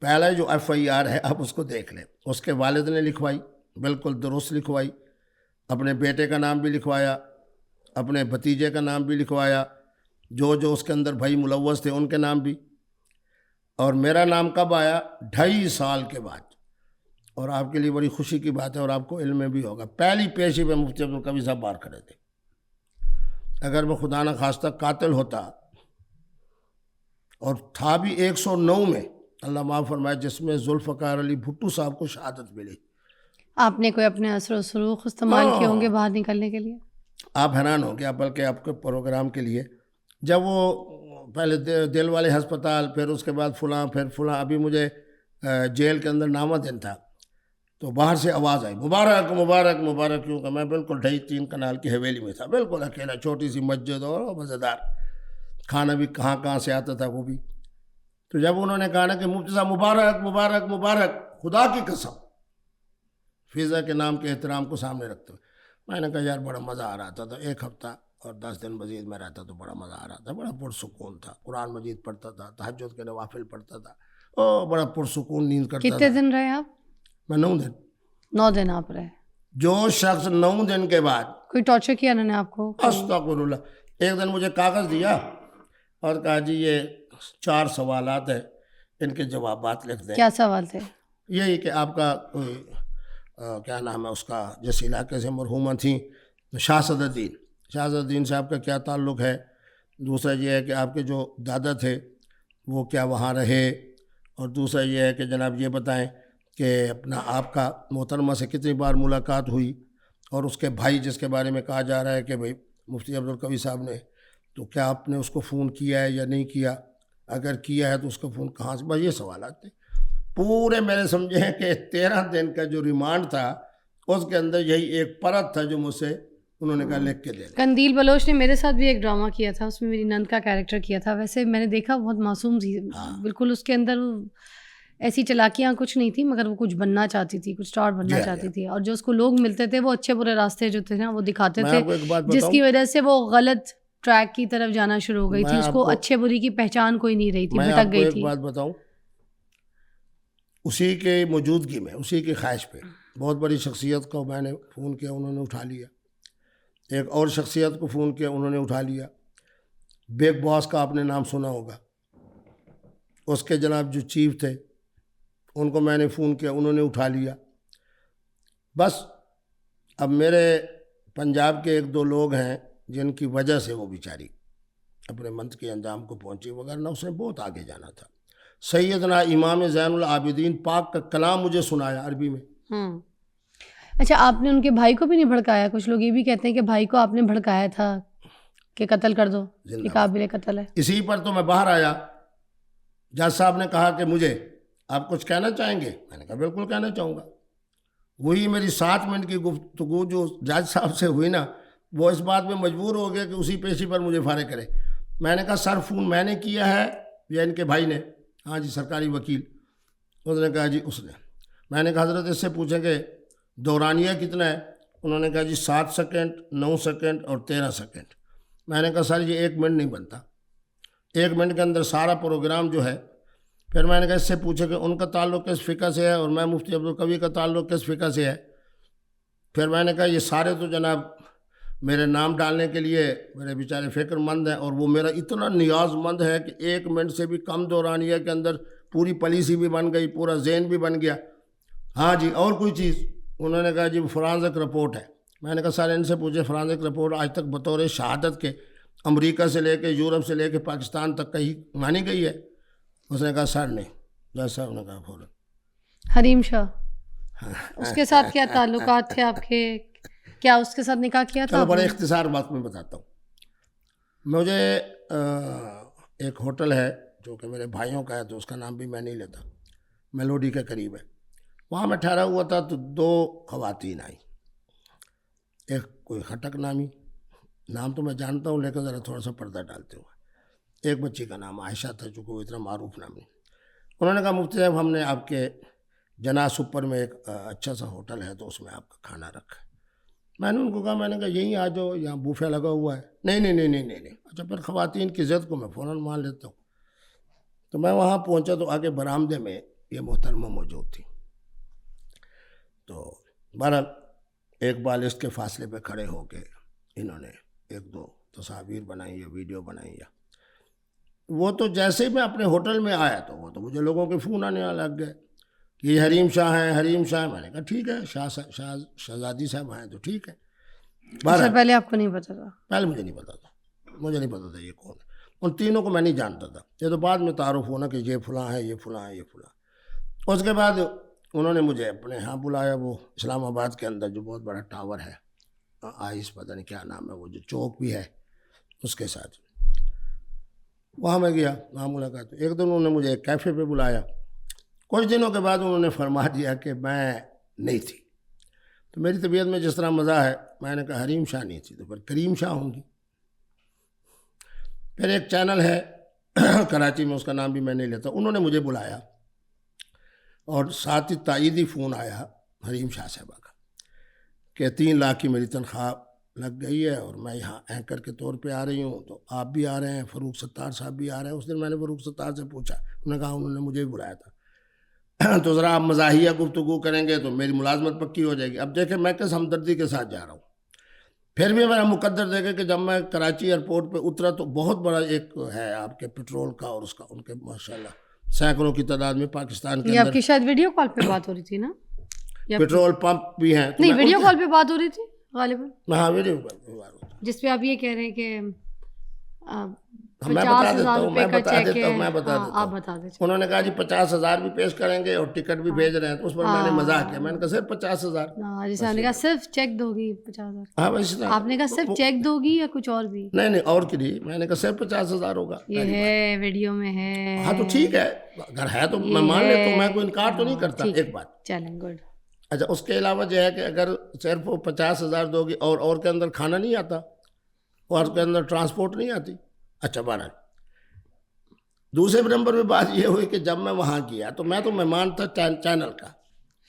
پہلا جو FIR ہے آپ اس کو دیکھ لیں, اس کے والد نے لکھوائی, بالکل درست لکھوائی, اپنے بیٹے کا نام بھی لکھوایا, اپنے بھتیجے کا نام بھی لکھوایا, جو اس کے اندر بھائی ملوث تھے ان کے نام بھی. اور میرا نام کب آیا؟ 2.5 سال کے بعد. اور آپ کے لیے بڑی خوشی کی بات ہے, اور آپ کو علم میں بھی ہوگا, پہلی پیشی پہ مفتی عبدالقوی صاحب باہر کھڑے تھے. اگر میں خدا نہ خواستہ قاتل ہوتا, اور تھا بھی 109 میں, اللہ معاف فرمائے, جس میں ذوالفقار علی بھٹو صاحب کو شہادت ملی. آپ نے کوئی اپنے اثر و سلوک استعمال کیے ہوں گے باہر نکلنے کے لیے؟ آپ حیران ہو گیا, بلکہ آپ کے پروگرام کے لیے جب وہ پہلے دل والے ہسپتال, پھر اس کے بعد فلاں, پھر فلاں, ابھی مجھے جیل کے اندر نامہ دن تھا, تو باہر سے آواز آئی مبارک مبارک مبارک, کیوں کہ میں بالکل 2.5-3 کنال کی حویلی میں تھا, بالکل اکیلا, چھوٹی سی مسجد اور مزیدار, کھانا بھی کہاں سے آتا تھا وہ بھی. تو جب انہوں نے کہا نا کہ مفتی صاحب مبارک مبارک مبارک, خدا کی قسم فضا کے نام کے احترام کو سامنے رکھتے ہوئے, میں نے کہا یار بڑا مزہ آ رہا تھا. 1 ہفتہ اور 10 دن مزید میں رہتا تو بڑا مزہ آ رہا تھا, بڑا پرسکون تھا, قرآن مجید پڑھتا تھا, تہجد کے نوافل پڑھتا تھا, او بڑا پرسکون نیند کرتا تھا. کتنے دن رہے آپ؟ میں 9 دن. 9 دن آپ رہے. جو شخص 9 دن کے بعد, کوئی ٹارچر کیا انہوں نے آپ کو؟ استغفر اللہ, ایک دن مجھے کاغذ دیا اور کہا جی یہ 4 سوالات ہیں, ان کے جوابات لکھ دیں. کیا سوال تھے؟ یہی کہ آپ کا کوئی کیا نام ہے اس کا, جس علاقے سے مرحومہ تھیں, شاہزادہ الدین صاحب کا کیا تعلق ہے. دوسرا یہ ہے کہ آپ کے جو دادا تھے وہ کیا وہاں رہے. اور دوسرا یہ ہے کہ جناب یہ بتائیں کہ اپنا آپ کا محترمہ سے کتنی بار ملاقات ہوئی, اور اس کے بھائی جس کے بارے میں کہا جا رہا ہے کہ بھائی مفتی عبدالقوی صاحب نے, تو کیا آپ نے اس کو فون کیا ہے یا نہیں کیا, اگر کیا ہے تو اس کا فون کہاں سے. بس یہ سوالات تھے پورے. میں نے سمجھے ہیں کہ 13 دن کا جو ریمانڈ تھا اس کے اندر یہی ایک پرت تھا جو مجھ سے انہوں نے کہا لکھ کے دے دیں. قندیل بلوچ نے میرے ساتھ بھی ایک ڈرامہ کیا تھا, اس میں میری نند کا کیریکٹر کیا تھا. ویسے میں نے دیکھا بہت معصوم تھی بالکل, اس کے اندر ایسی چلاکیاں کچھ نہیں تھی, مگر وہ کچھ بننا چاہتی تھی, کچھ اسٹار بننا چاہتی تھی. اور جو اس کو لوگ ملتے تھے وہ اچھے برے راستے جو تھے نا وہ دکھاتے تھے, جس کی وجہ سے وہ غلط ٹریک کی طرف جانا شروع ہو گئی تھی. اس کو اچھے بری کی پہچان کوئی نہیں رہی تھی, بھٹک گئی تھی. ایک بات بتاؤں, اسی کے موجودگی میں, اسی کی خواہش پہ بہت بڑی شخصیت کو میں نے فون کیا, انہوں نے اٹھا لیا. ایک اور شخصیت کو فون کیا, انہوں نے اٹھا لیا. بگ باس کا آپ نے نام سنا ہوگا, اس کے جناب جو چیف تھے ان کو میں نے فون کیا, انہوں نے اٹھا لیا. بس اب میرے پنجاب کے 1-2 لوگ ہیں جن کی وجہ سے وہ بیچاری اپنے منت کے انجام کو پہنچی, وغیرہ اس نے بہت آگے جانا تھا. سیدنا امام زین العابدین پاک کا کلام مجھے سنایا عربی میں. اچھا, آپ نے ان کے بھائی کو بھی نہیں بھڑکایا؟ کچھ لوگ یہ بھی کہتے ہیں کہ بھائی کو آپ نے بھڑکایا تھا کہ قتل کر دو, یہ قابل قتل ہے. اسی پر تو میں باہر آیا. جج صاحب نے کہا کہ مجھے آپ کچھ کہنا چاہیں گے؟ میں نے کہا بالکل کہنا چاہوں گا. وہی میری 7 منٹ کی گفتگو جو جج صاحب سے ہوئی نا, وہ اس بات میں مجبور ہو گیا کہ اسی پیشی پر مجھے فارغ کرے. میں نے کہا سر فون میں نے کیا ہے یا ان کے بھائی نے؟ ہاں جی سرکاری وکیل. اس نے کہا جی اس نے. میں نے کہا حضرت اس سے پوچھیں کہ دورانیہ کتنا ہے؟ انہوں نے کہا جی 7 سیکنڈ 9 سیکنڈ اور 13 سیکنڈ. میں نے کہا سر یہ 1 منٹ نہیں بنتا, 1 منٹ کے اندر سارا پروگرام جو ہے. پھر میں نے کہا اس سے پوچھے کہ ان کا تعلق کس فقہ سے ہے اور میں مفتی عبدالقوی کا تعلق کس فقہ سے ہے. پھر میں نے کہا یہ سارے تو جناب میرے نام ڈالنے کے لیے میرے بیچارے فکر مند ہیں، اور وہ میرا اتنا نیاز مند ہے کہ 1 منٹ سے بھی کم دورانیہ کے اندر پوری پالیسی بھی بن گئی، پورا ذہن بھی بن گیا. ہاں جی اور کوئی چیز؟ انہوں نے کہا جی فرانزک رپورٹ ہے. میں نے کہا سر ان سے پوچھے فرانزک رپورٹ آج تک بطور شہادت کے امریکہ سے لے کے یورپ سے لے کے پاکستان تک کہیں مانی گئی ہے؟ اس نے کہا سر نہیں. جج صاحب نے کہا فوراً حریم شاہ اس کے ساتھ کیا تعلقات تھے آپ کے؟ کیا اس کے ساتھ نکاح کیا تھا؟ چلو بڑے اختصار بات میں بتاتا ہوں. مجھے ایک ہوٹل ہے جو کہ میرے بھائیوں کا ہے، تو اس کا نام بھی میں نہیں لیتا، میلوڈی کے قریب ہے. وہاں میں ٹھہرا ہوا تھا تو 2 خواتین آئیں. ایک کوئی خٹک نامی، نام تو میں جانتا ہوں لیکن ذرا تھوڑا سا پردہ ڈالتے ہوئے. ایک بچی کا نام عائشہ تھا چونکہ وہ اتنا معروف نام نہیں. انہوں نے کہا مفتی صاحب ہم نے آپ کے جناح سپر میں ایک اچھا سا ہوٹل ہے تو اس میں آپ کا کھانا رکھا ہے. میں نے ان کو کہا، میں نے کہا یہیں آ جاؤ، یہاں بوفے لگا ہوا ہے. نہیں. اچھا پھر خواتین کی ضد کو میں فوراً مان لیتا ہوں. تو میں وہاں پہنچا تو آگے برآمدے میں یہ محترمہ موجود تھی. تو بہرحال ایک بالشت کے فاصلے پہ کھڑے ہو کے انہوں نے 1-2 تصاویر بنائی یا ویڈیو بنائی. وہ تو جیسے ہی میں اپنے ہوٹل میں آیا تو وہ تو مجھے لوگوں کے فون آنے لگ گئے کہ یہ حریم شاہ ہیں، حریم شاہ ہیں. میں نے کہا ٹھیک ہے، شہزادی صاحب ہیں تو ٹھیک ہے. پہلے آپ کو نہیں پتا تھا؟ پہلے مجھے نہیں پتا تھا یہ کون ہے. ان تینوں کو میں نہیں جانتا تھا. یہ تو بعد میں تعارف ہونا کہ یہ فلاں ہے، یہ فلاں ہے، یہ فلاں. اس کے بعد انہوں نے مجھے اپنے ہاں بلایا، وہ اسلام آباد کے اندر جو بہت بڑا ٹاور ہے، آئس پتہ نہیں کیا نام ہے، وہ جو چوک بھی ہے اس کے ساتھ، وہاں میں گیا، وہاں ملاقات. ایک دن انہوں نے مجھے ایک کیفے پہ بلایا. کچھ دنوں کے بعد انہوں نے فرما دیا کہ میں نہیں تھی. تو میری طبیعت میں جس طرح مزہ ہے، میں نے کہا حریم شاہ نہیں تھی تو پھر کریم شاہ ہوں گی. پھر ایک چینل ہے کراچی میں، اس کا نام بھی میں نہیں لیتا، انہوں نے مجھے بلایا اور ساتھ ہی تائیدی فون آیا حریم شاہ صاحبہ کا کہ 3 لاکھ کی میری تنخواہ لگ گئی ہے اور میں یہاں اینکر کے طور پہ آ رہی ہوں، تو آپ بھی آ رہے ہیں، فروخ ستار صاحب بھی آ رہے ہیں. اس دن میں نے فروخ ستار سے پوچھا، انہوں نے کہا انہوں نے مجھے بھی بلایا تھا. تو ذرا آپ مزاحیہ گفتگو کریں گے تو میری ملازمت پکی ہو جائے گی. اب دیکھیں میں کس ہمدردی کے ساتھ جا رہا ہوں. پھر بھی میرا مقدر دیکھے کہ جب میں کراچی ایئرپورٹ پہ اترا تو بہت بڑا ایک ہے آپ کے پیٹرول کا اور اس کا، ان کے ماشاءاللہ سینکڑوں کی تعداد میں پاکستان کے یہ اندر. آپ کی شاید ویڈیو کال پہ بات ہو رہی تھی نا؟ پیٹرول پمپ بھی ہیں. نہیں، ویڈیو کال پہ بات ہو رہی تھی غالباً. ہاں ویڈیو کال، جس پہ آپ یہ کہہ رہے ہیں کہ میں بتا دیتا ہوں، آپ بتا دیں. انہوں نے کہا جی 50,000 بھی پیش کریں گے اور ٹکٹ بھی بھیج رہے ہیں. تو اس پر میں نے مزاق کیا، میں نے کہا صرف 50,000. جیسے آپ نے کہا صرف چیک دو گی 50,000. ہاں بس آپ نے کہا صرف چیک دو گی یا کچھ اور بھی؟ نہیں اور کی نہیں، میں نے کہا صرف 50,000 ہوگا. یہ ہے ویڈیو میں ہے. ہاں تو ٹھیک ہے، اگر ہے تو میں مان لیتا ہوں، میں کوئی انکار تو نہیں کرتا. ایک بات چلیں گڈ. اچھا اس کے علاوہ جو ہے کہ اگر صرف 50,000 دو گی اور کے اندر کھانا نہیں آتا اور کے اندر ٹرانسپورٹ نہیں آتی. اچھا بہرحال دوسرے نمبر پہ بات یہ ہوئی کہ جب میں وہاں گیا تو میں مہمان تھا چینل کا.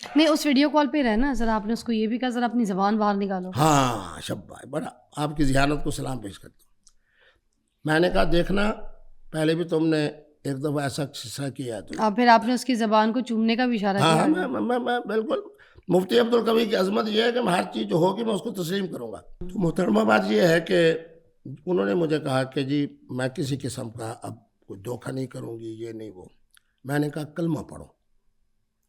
نہیں اس ویڈیو کال پہ رہنا ذرا، آپ نے اس کو یہ بھی کہا ذرا اپنی زبان باہر نکالو. ہاں شبہ بڑا آپ کی ذہانت کو سلام پیش کرتا ہوں. میں نے کہا دیکھنا پہلے بھی تم نے ایک دفعہ ایسا قصہ کیا تو پھر آپ نے اس کی زبان کو چومنے کا بھی اشارہ کیا. ہاں میں بالکل. مفتی عبدالقوی کی عظمت یہ ہے کہ میں ہر چیز جو ہوگی میں اس کو تسلیم کروں گا. تو محترمہ بات یہ ہے کہ انہوں نے مجھے کہا کہ جی میں کسی قسم کا اب کوئی دھوکہ نہیں کروں گی، یہ نہیں وہ. میں نے کہا کلمہ پڑھو،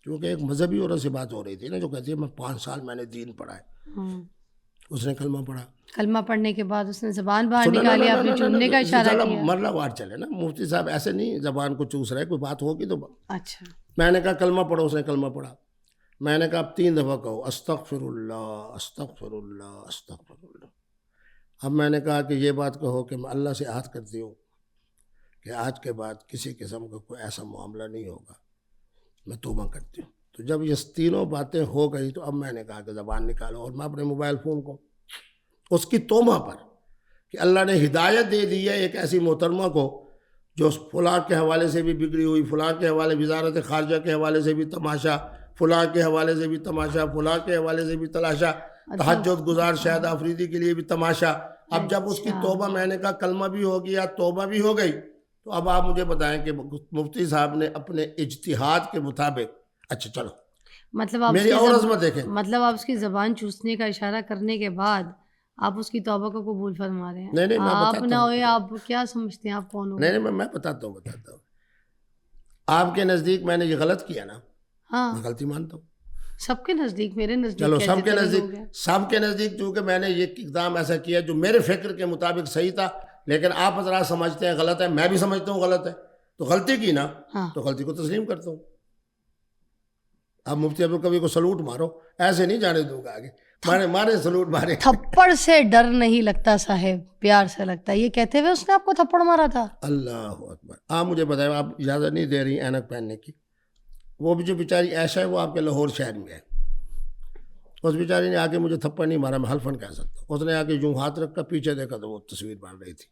کیونکہ ایک مذہبی عورت سے بات ہو رہی تھی نا جو کہتی ہے میں 5 سال میں نے دین پڑھا ہے. اس نے کلمہ پڑھا. کلمہ پڑھنے کے بعد اس نے زبان باہر نکالی، آپ نے چومنے کا اشارہ کیا. مرلہ وار چلے نا مفتی صاحب، ایسے نہیں زبان کو چوس رہے، کوئی بات ہوگی تو. اچھا میں نے کہا کلمہ پڑھو، اس نے کلمہ پڑھا. میں نے کہا اب 3 دفعہ کہو استغفر اللہ استغفر اللہ استغفر اللہ. اب میں نے کہا کہ یہ بات کہو کہ میں اللہ سے عہد کرتی ہوں کہ آج کے بعد کسی قسم کا کوئی ایسا معاملہ نہیں ہوگا، میں توبہ کرتی ہوں. تو جب یہ 3 باتیں ہو گئی تو اب میں نے کہا کہ زبان نکالو، اور میں اپنے موبائل فون کو اس کی توبہ پر کہ اللہ نے ہدایت دے دی ہے ایک ایسی محترمہ کو جو فلاں کے حوالے سے بھی بگڑی ہوئی، فلاں کے حوالے وزارت خارجہ کے حوالے سے بھی تماشا، فلاں کے حوالے سے بھی تماشا، فلاں کے حوالے سے بھی تلاشا، تہجد گزار شاہد آفریدی کے لیے بھی تماشا. اب جب اس کی توبہ، میں نے کہا کلمہ بھی ہو گیا، توبہ بھی ہو گئی، تو اب آپ مجھے بتائیں کہ مفتی صاحب نے اپنے اجتہاد کے مطابق، اچھا چلو مطلب آپ میری اور عظمت دیکھیں، مطلب آپ اس کی زبان چوسنے کا اشارہ کرنے کے بعد آپ اس کی توبہ کو قبول فرما رہے ہیں. نہیں میں آپ بتاتا نہ ہوں. ہوئے آپ کیا سمجھتے ہیں آپ کون ہو؟ نہیں میں بتاتا ہوں. آپ کے نزدیک میں نے یہ غلط کیا نا, ہاں میں غلطی مانتا ہوں. سب کے نزدیک, میرے نزدیک چلو کیسے سب کے تیرے نزدیک, لوگ ہیں؟ سب کے نزدیک چونکہ میں نے یہ اقدام ایسا کیا جو میرے فکر کے مطابق صحیح تھا, لیکن آپ حضرات سمجھتے ہیں غلط ہے, میں بھی سمجھتا ہوں غلط ہے, تو غلطی کی نا, ہاں تو غلطی کو تسلیم کرتا ہوں. اب مفتی عبدالقوی کو سلوٹ مارو, ایسے نہیں جانے دوں گا آگے, مارے سلوٹ مارے. تھپڑ سے ڈر نہیں لگتا صاحب, پیار سے لگتا ہے. یہ کہتے ہوئے اس نے آپ کو تھپڑ مارا تھا. اللہ اکبر. آپ مجھے بتائیں, آپ اجازت نہیں دے رہی اینک پہننے کی. وہ بھی جو بیچاری عائشہ ہے وہ آپ کے لاہور شہر میں ہے, اس بیچاری نے آ کے مجھے تھپڑ نہیں مارا, میں حلفاً کہہ سکتا ہوں. اس نے آ کے یوں ہاتھ رکھ کر پیچھے دیکھا تو وہ تصویر بن رہی تھی.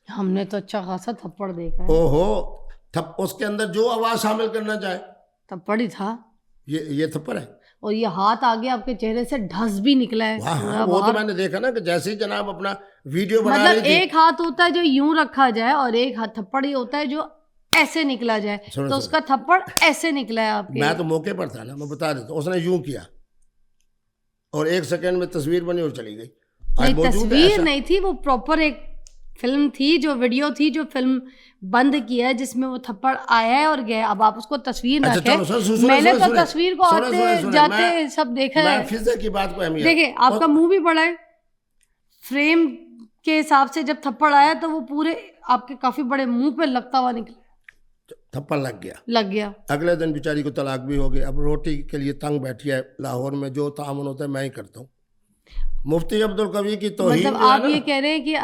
ہم نے تو اچھا خاصا تھپڑ دیکھا ہے. او ہو, اس کے اندر جو آواز شامل کرنا چاہے تھپڑ ہی تھا, یہ تھپڑ ہے. اور یہ ہاتھ آگے آپ کے چہرے سے ڈھس بھی نکلا ہے. ہاں وہ تو میں نے دیکھا نا کہ جیسے ہی جناب اپنا ویڈیو بنا رہی مطلب تھی, ایک ہاتھ ہوتا ہے جو یوں رکھا جائے اور ایک ہاتھ تھپڑ ہی ہوتا ہے جو ایسے نکلا جائے, تو اس کا تھپڑ ایسے نکلا ہے آپ کے. میں تو موقع پر تھا نا, میں بتا دیتا ہوں. اس نے یوں کیا اور 1 سیکنڈ میں تصویر بنی اور چلی گئی. نہیں تصویر نہیں تھی, وہ پراپر ایک فلم تھی, جو ویڈیو تھی, جو فلم بند کیا ہے جس میں وہ تھپڑ آیا ہے اور گیا. اب آپ اس کو تصویر نہ کہیں, میں نے تو تصویر کو آتے جاتے سب دیکھا ہے. فضا کی بات کو اہمیت دیکھیں آپ کا منہ بھی بڑا ہے, فریم کے حساب سے جب تھپڑ آیا تو وہ پورے آپ کے کافی بڑے منہ پہ لگتا ہوا نکلا, تھپڑ لگ گیا. اگلے دن بیچاری کو طلاق بھی ہو گئی. اب روٹی کے لیے تنگ بیٹھی ہے لاہور میں, جو تعاون ہوتا ہے میں ہی کرتا ہوں. مفتی عبدالقوی کی توہین, مطلب آپ یہ کہہ رہے ہیں کہ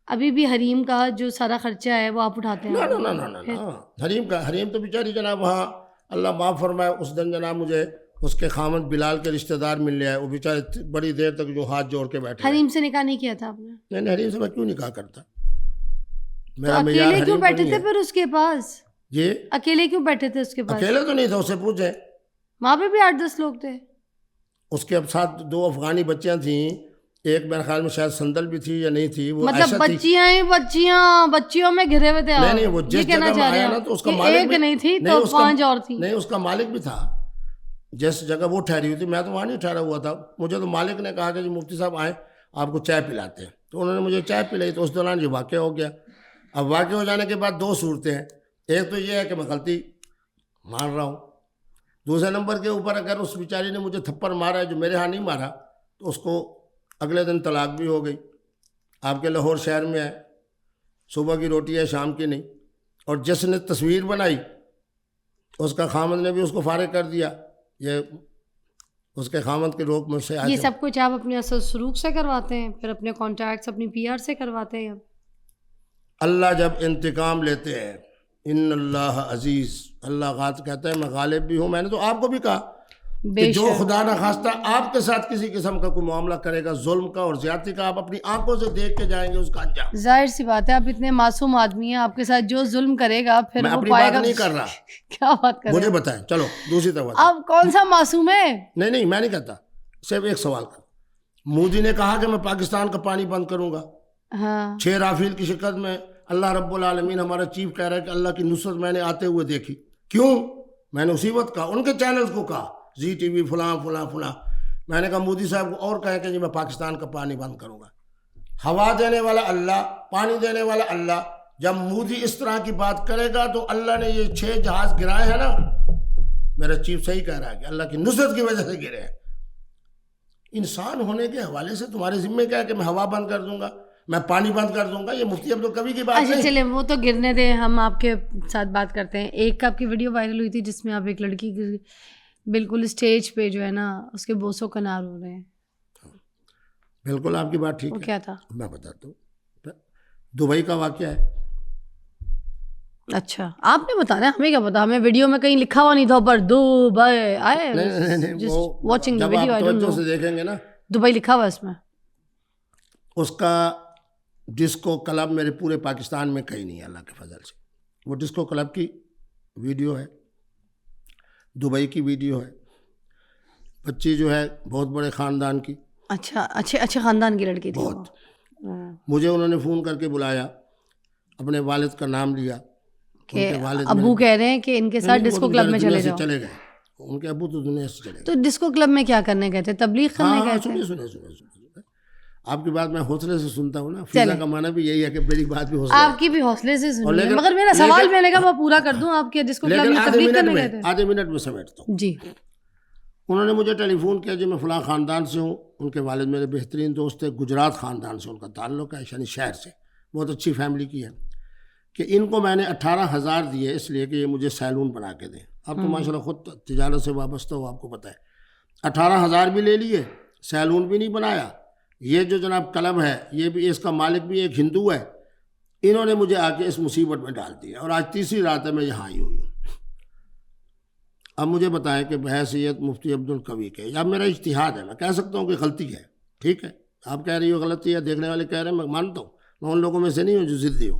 ابھی بھی حریم کا جو سارا خرچہ ہے وہ آپ اٹھاتے ہیں؟ نا, حریم تو بیچاری جناب وہاں اللہ معاف فرمائے, اس دن جناب مجھے اس کے خامد بلال کے رشتہ دار مل لیا ہے. وہ بیچارے بڑی دیر تک جو ہاتھ جوڑ کے بیٹھے. حریم سے نکاح نہیں کیا تھا آپ نے؟ نہیں حریم سے میں کیوں نکاح کرتا, تو اکیلے کیوں بیٹھے تھے پھر اس کے پاس؟ یہ اکیلے کیوں بیٹھے تھے اس کے پاس؟ اکیلے تو نہیں تھا, اسے پوچھیں. وہاں پہ بھی 8-10 لوگ تھے. اس کے اب ساتھ 2 افغانی بچیاں تھیں, ایک میرے خیال میں شاید سندل بھی تھی یا نہیں تھی, وہ مطلب بچیوں میں گھرے ہوئے تھے. نہیں وہ جس جگہ میں آیا نا تو اس کا مالک ایک نہیں تھی تو 5 اور تھی. نہیں اس کا مالک بھی تھا. جس جگہ وہ ٹھہری ہوئی تھی میں تو وہاں نہیں ٹھہرا ہوا تھا. مجھے تو مالک نے کہا کہ جی مفتی صاحب آئیں آپ کو چائے پلاتے ہیں, تو انہوں نے مجھے چائے پلائی. تو اس دوران یہ واقعہ ہو گیا. اب واقع ہو جانے کے بعد 2 صورتیں ہیں. ایک تو یہ ہے کہ میں غلطی مان رہا ہوں, دوسرے نمبر کے اوپر اگر اس بیچاری نے مجھے تھپڑ مارا ہے جو میرے ہاں نہیں مارا, تو اس کو اگلے دن طلاق بھی ہو گئی. آپ کے لاہور شہر میں ہے, صبح کی روٹی ہے شام کی نہیں. اور جس نے تصویر بنائی اس کا خامد نے بھی اس کو فارغ کر دیا. یہ اس کے خامد کے روک مجھ سے. یہ سب کچھ آپ اپنے اثر سلوک سے کرواتے ہیں, پھر اپنے کانٹیکٹس اپنی PR سے کرواتے ہیں؟ اللہ جب انتقام لیتے ہیں, ان اللہ عزیز, اللہ غالب کہتا ہے میں غالب بھی ہوں. میں نے تو آپ کو بھی کہا کہ جو خدا نہ خواستہ آپ کے ساتھ کسی قسم کا کوئی معاملہ کرے گا ظلم کا اور زیادتی کا, آپ اپنی آنکھوں سے دیکھ کے جائیں گے اس کا انجام. ظاہر سی بات ہے, آپ اتنے معصوم آدمی ہیں, آپ کے ساتھ جو ظلم کرے گا پھر میں وہ اپنی پائے بات گا. نہیں کر رہا, کیا بات کر رہے ہیں؟ مجھے بتائیں. چلو دوسری طرف آپ کون سا معصوم ہے؟ نہیں میں نہیں کہتا, صرف ایک سوال کر. مودی نے کہا کہ میں پاکستان کا پانی بند کروں گا. ہاں 6 رافیل کی شکست میں اللہ رب العالمین ہمارا چیف کہہ رہا ہے کہ اللہ کی نصرت میں نے آتے ہوئے دیکھی. کیوں؟ میں نے اسی وقت کہا, ان کے چینلز کو کہا, زی ٹی وی فلاں فلاں فلاں. میں نے کہا مودی صاحب کو اور کہیں کہ جی میں پاکستان کا پانی بند کروں گا. ہوا دینے والا اللہ, پانی دینے والا اللہ. جب مودی اس طرح کی بات کرے گا تو اللہ نے یہ 6 جہاز گرائے ہیں نا, میرا چیف صحیح کہہ رہا ہے کہ اللہ کی نصرت کی وجہ سے گرے ہیں. انسان ہونے کے حوالے سے تمہارے ذمہ کیا ہے کہ میں ہوا بند کر دوں گا, میں پانی بند کر دوں گا؟ یہ مفتی عبدالقوی کی بات نہیں. اچھا چلیں وہ تو گرنے دیں, ہم آپ کے ساتھ بات کرتے ہیں. ایک آپ کی ویڈیو وائرل ہوئی تھی جس میں آپ ایک لڑکی کی بالکل اسٹیج پہ جو ہے نا اس کے بوسوں کنار ہو رہے ہیں. بالکل آپ کی بات ٹھیک ہے. وہ کیا تھا؟ میں بتاتا ہوں. دبئی کا واقعہ ہے. اچھا آپ نے بتانا, ہمیں کیا پتا, ہمیں ویڈیو میں کہیں لکھا ہوا نہیں تھا اوپر دبئی آئے. Watching the video, I don't know. سے دیکھیں گے نا دبئی لکھا ہوا اس میں. اس کا ڈسکو کلب میرے پورے پاکستان میں کہیں نہیں ہے اللہ کے فضل سے. وہ ڈسکو کلب کی ویڈیو ہے, دبئی کی ویڈیو ہے. بچی جو ہے بہت بڑے خاندان کی, اچھا اچھے خاندان کی لڑکی تھی. بہت. مجھے انہوں نے فون کر کے بلایا, اپنے والد کا نام لیا کہ ابو کہہ رہے ہیں کہ ان کے ساتھ ڈسکو کلب میں چلے جاؤ. چلے گئے ان کے ابو تو دنیا سے چلے گئے. تو ڈسکو کلب میں کیا کرنے گئے تھے؟ تبلیغ کرنے گئے تھے؟ سنیں آپ کی بات میں حوصلے سے سنتا ہوں نا, فضا کا معنی بھی یہی ہے کہ میری بات بھی حوصلے آپ کی بھی حوصلے سے سنیے, مگر میرا سوال میں نے کہا میں پورا کر دوں آپ کے, جس کو آدھے منٹ میں سمیٹتا ہوں. جی. انہوں نے مجھے ٹیلی فون کیا, جی میں فلاں خاندان سے ہوں, ان کے والد میرے بہترین دوست تھے, گجرات خاندان سے ان کا تعلق ہے, یعنی شہر سے, بہت اچھی فیملی کی ہے, کہ ان کو میں نے 18,000 دیے اس لیے کہ یہ مجھے سیلون بنا کے دیں. اب تو ماشاء اللہ خود تجارت سے وابستہ ہو, آپ کو پتہ ہے, 18,000 بھی لے لیے, سیلون بھی نہیں بنایا. یہ جو جناب کلب ہے یہ بھی, اس کا مالک بھی ایک ہندو ہے. انہوں نے مجھے آ کے اس مصیبت میں ڈال دیا, اور آج تیسری رات ہے میں یہاں آئی ہوئی ہوں. اب مجھے بتائیں کہ بحیثیت مفتی عبدالقوی کے, یا میرا اجتہاد ہے, میں کہہ سکتا ہوں کہ غلطی ہے, ٹھیک ہے, آپ کہہ رہی ہو غلطی ہے, دیکھنے والے کہہ رہے ہیں, میں مانتا ہوں, میں ان لوگوں میں سے نہیں ہوں جو ضدی ہوں.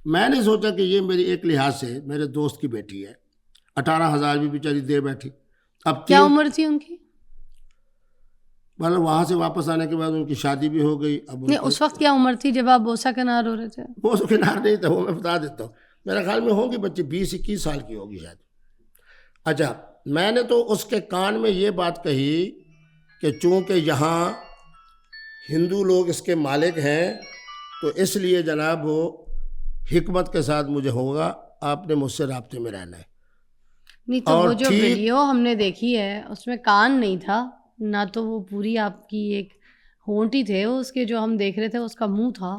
میں نے سوچا کہ یہ میری ایک لحاظ سے میرے دوست کی بیٹی ہے, 18,000 بھی بیچاری دے بیٹھی. اب کیا عمر تھی ان کی؟ مطلب وہاں سے واپس آنے کے بعد ان کی شادی بھی ہو گئی. اب نہیں, اس وقت کیا عمر تھی جب آپ بوسا کنار ہو رہے تھے؟ بوسا کنار نہیں تھا, وہ میں بتا دیتا ہوں, میرے خیال میں ہوگی بچی 20-21 سال کی ہوگی شاید. اچھا, میں نے تو اس کے کان میں یہ بات کہی کہ چونکہ یہاں ہندو لوگ اس کے مالک ہیں تو اس لیے جناب وہ حکمت کے ساتھ مجھے ہوگا, آپ نے مجھ سے رابطے میں رہنا ہے. نہیں تو وہ جو ویڈیو ہم نے دیکھی ہے اس میں کان نہیں تھا نہ, تو وہ پوری آپ کی ایک ہونٹ ہی تھے اس کے, جو ہم دیکھ رہے تھے اس کا منہ تھا.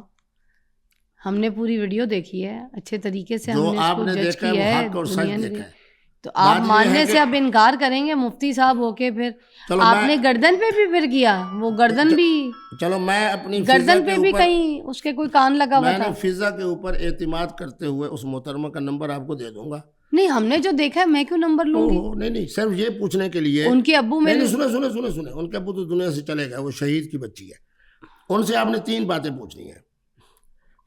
ہم نے پوری ویڈیو دیکھی ہے اچھے طریقے سے, ہم نے اس کو جج کیا ہے دنیا نے. تو آپ ماننے سے اب انکار کریں گے مفتی صاحب ہو کے, پھر آپ نے گردن پہ بھی پھر کیا, وہ گردن بھی, چلو میں اپنی گردن پہ بھی کہیں اس کے کوئی کان لگا ہوا تھا. میں فضا کے اوپر اعتماد کرتے ہوئے اس محترمہ کا نمبر آپ کو دے دوں گا. نہیں, ہم نے جو دیکھا ہے میں کیوں نمبر لوں گی؟ نہیں, صرف یہ پوچھنے کے لیے. ان کے ابو میں سنے, ان کے ابو تو دنیا سے چلے گئے, وہ شہید کی بچی ہے. ان سے آپ نے 3 باتیں پوچھنی ہیں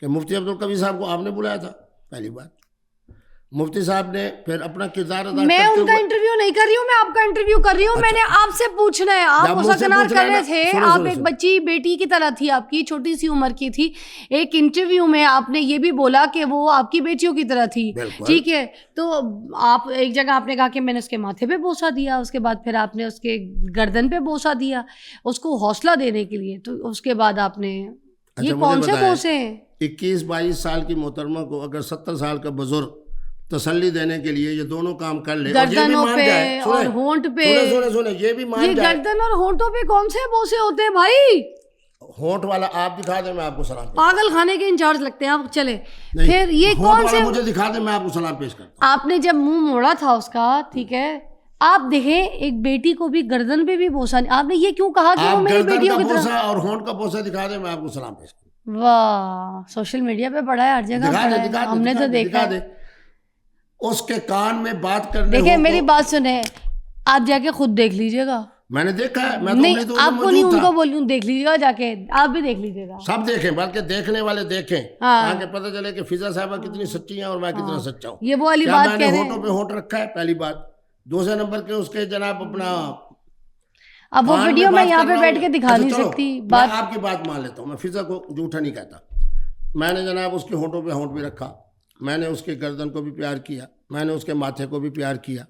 کہ مفتی عبدالقوی صاحب کو آپ نے بلایا تھا, پہلی بات. مفتی صاحب نے پھر اپنا کردار ادا میں ان کا انٹرویو نہیں کر رہی ہوں, میں آپ کا انٹرویو کر رہی ہوں. میں نے آپ سے پوچھنا ہے, آپ مسکنار کر رہے تھے, آپ ایک بچی بیٹی کی طرح تھی, آپ کی چھوٹی سی عمر کی تھی. ایک انٹرویو میں آپ نے یہ بھی بولا کہ وہ آپ کی بیٹیوں کی طرح تھی, ٹھیک ہے. تو آپ ایک جگہ آپ نے کہا کہ میں نے اس کے ماتھے پہ بوسا دیا, اس کے بعد پھر آپ نے اس کے گردن پہ بوسا دیا اس کو حوصلہ دینے کے لیے. تو اس کے بعد آپ نے یہ کون سے بوسے ہیں؟ 21-22 سال کی محترمہ کو اگر 70 سال کا بزرگ تسلی دینے کے لیے یہ دونوں کام کر لے, گردنوں پہ اور ہونٹ پہ, سنے یہ بھی مان جائے. گردن اور ہونٹوں پہ کون سے بوسے ہوتے ہیں بھائی؟ ہونٹ والا آپ دکھا دیں, میں آپ کو سلام. پاگل خانے کے انچارج لگتے ہیں آپ. چلے پھر یہ کون سے, مجھے دکھا دیں, میں آپ کو سلام پیش کرتا ہوں. آپ نے جب منہ موڑا تھا اس کا, ٹھیک ہے, آپ دیکھیں ایک بیٹی کو بھی گردن پہ بھی بوسا نہیں, آپ نے یہ کیوں کہا کہ وہ میری بیٹیوں کی طرح؟ اور ہونٹ کا بوسا دکھا دیں, میں آپ کو سلام پیش کرتا. واہ, سوشل میڈیا پہ پڑھا ہے, ہر جگہ پڑھا ہے, ہم نے تو دیکھا ہے. اس کے کان میں بات کرنے, دیکھیں میری بات سنیں, آپ جا کے خود دیکھ لیجئے گا. میں نے دیکھا ہے, میں نہیں آپ کو نہیں, ان کو بولوں دیکھ لیجیے گا, جا کے آپ بھی دیکھ لیجیے گا. سب دیکھیں, بلکہ دیکھنے والے دیکھیں, تاکہ پتہ چلے کہ فضا صاحبہ کتنی سچی ہیں اور میں کتنا سچا ہوں. یہ وہ والی بات کہہ رہے ہیں, ہونٹوں پہ ہونٹ رکھا ہے, پہلی بات. دوسرے نمبر کے اس کے جناب اپنا, اب وہ ویڈیو میں یہاں پہ بیٹھ کے دکھا نہیں سکتی. میں آپ کی بات مان لیتا ہوں, میں فضا کو جھوٹا نہیں کہتا. میں نے جناب اس کے ہونٹوں پہ ہونٹ بھی رکھا, میں نے اس کے گردن کو بھی پیار کیا, میں نے اس کے ماتھے کو بھی پیار کیا.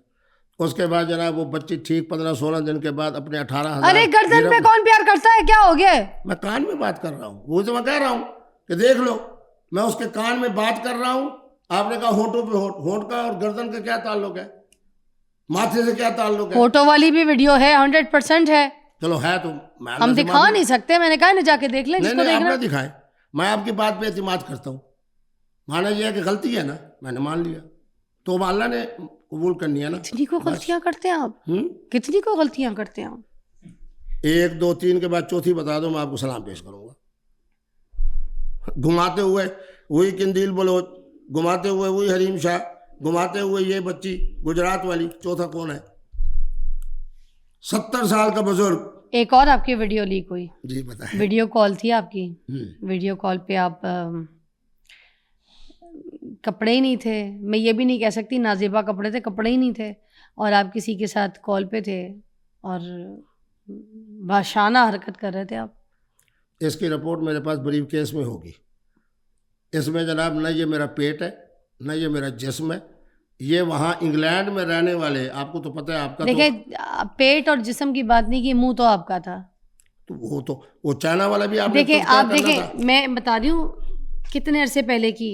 اس کے بعد جناب وہ بچی ٹھیک 15-16 دن کے بعد اپنے 18,000. ارے گردن پہ کون پیار کرتا ہے, کیا ہو گیا؟ میں کان میں بات کر رہا ہوں, وہ تو میں کہہ رہا ہوں کہ دیکھ لو, میں اس کے کان میں بات کر رہا ہوں. آپ نے کہا ہونٹوں پہ ہونٹ, ہونٹ کا اور گردن کا کیا تعلق ہے, ماتھے سے کیا تعلق ہے؟ فوٹو والی بھی ویڈیو ہے, 100% ہے. چلو ہے تو ہم دکھا نہیں سکتے, میں نے کہا نا جا کے دیکھ لیں جس کو دیکھنا. آپ دکھائیں, میں آپ کی بات پہ اعتماد کرتا ہوں. مانا یہ ہے کہ غلطی ہے نا, میں نے مان لیا, تو اللہ نے قبول کرنی ہے نا. کتنی کو غلطیاں کرتے ہیں آپ, کتنی کو غلطیاں کرتے ہیں آپ. 1 2 3 کے بعد چوتھی بتا دو, میں آپ کو سلام پیش کروں گا. گھماتے ہوئے وہی قندیل بلوچ, گھماتے ہوئے وہی حریم شاہ, گھماتے ہوئے یہ بچی گجرات والی, چوتھا کون ہے؟ 70 سال کا بزرگ. ایک اور آپ کی ویڈیو لیک ہوئی. جی بتائیں. ویڈیو کال تھی آپ کی, ویڈیو کال پہ آپ کپڑے ہی نہیں تھے, میں یہ بھی نہیں کہہ سکتی نازیبا کپڑے تھے, کپڑے ہی نہیں تھے, اور آپ کسی کے ساتھ کال پہ تھے اور باشانہ حرکت کر رہے تھے آپ. اس کی رپورٹ میرے پاس بریف کیس میں ہوگی. اس میں جناب نہ یہ میرا پیٹ ہے, نہ یہ میرا جسم ہے, یہ وہاں انگلینڈ میں رہنے والے, آپ کو تو پتہ ہے, آپ کا دیکھیں پیٹ اور جسم کی بات نہیں کی, منہ تو آپ کا تھا. تو وہ چائنا والا بھی آپ نے دیکھیں آپ دیکھیں میں بتا رہی ہوں کتنے عرصے پہلے کی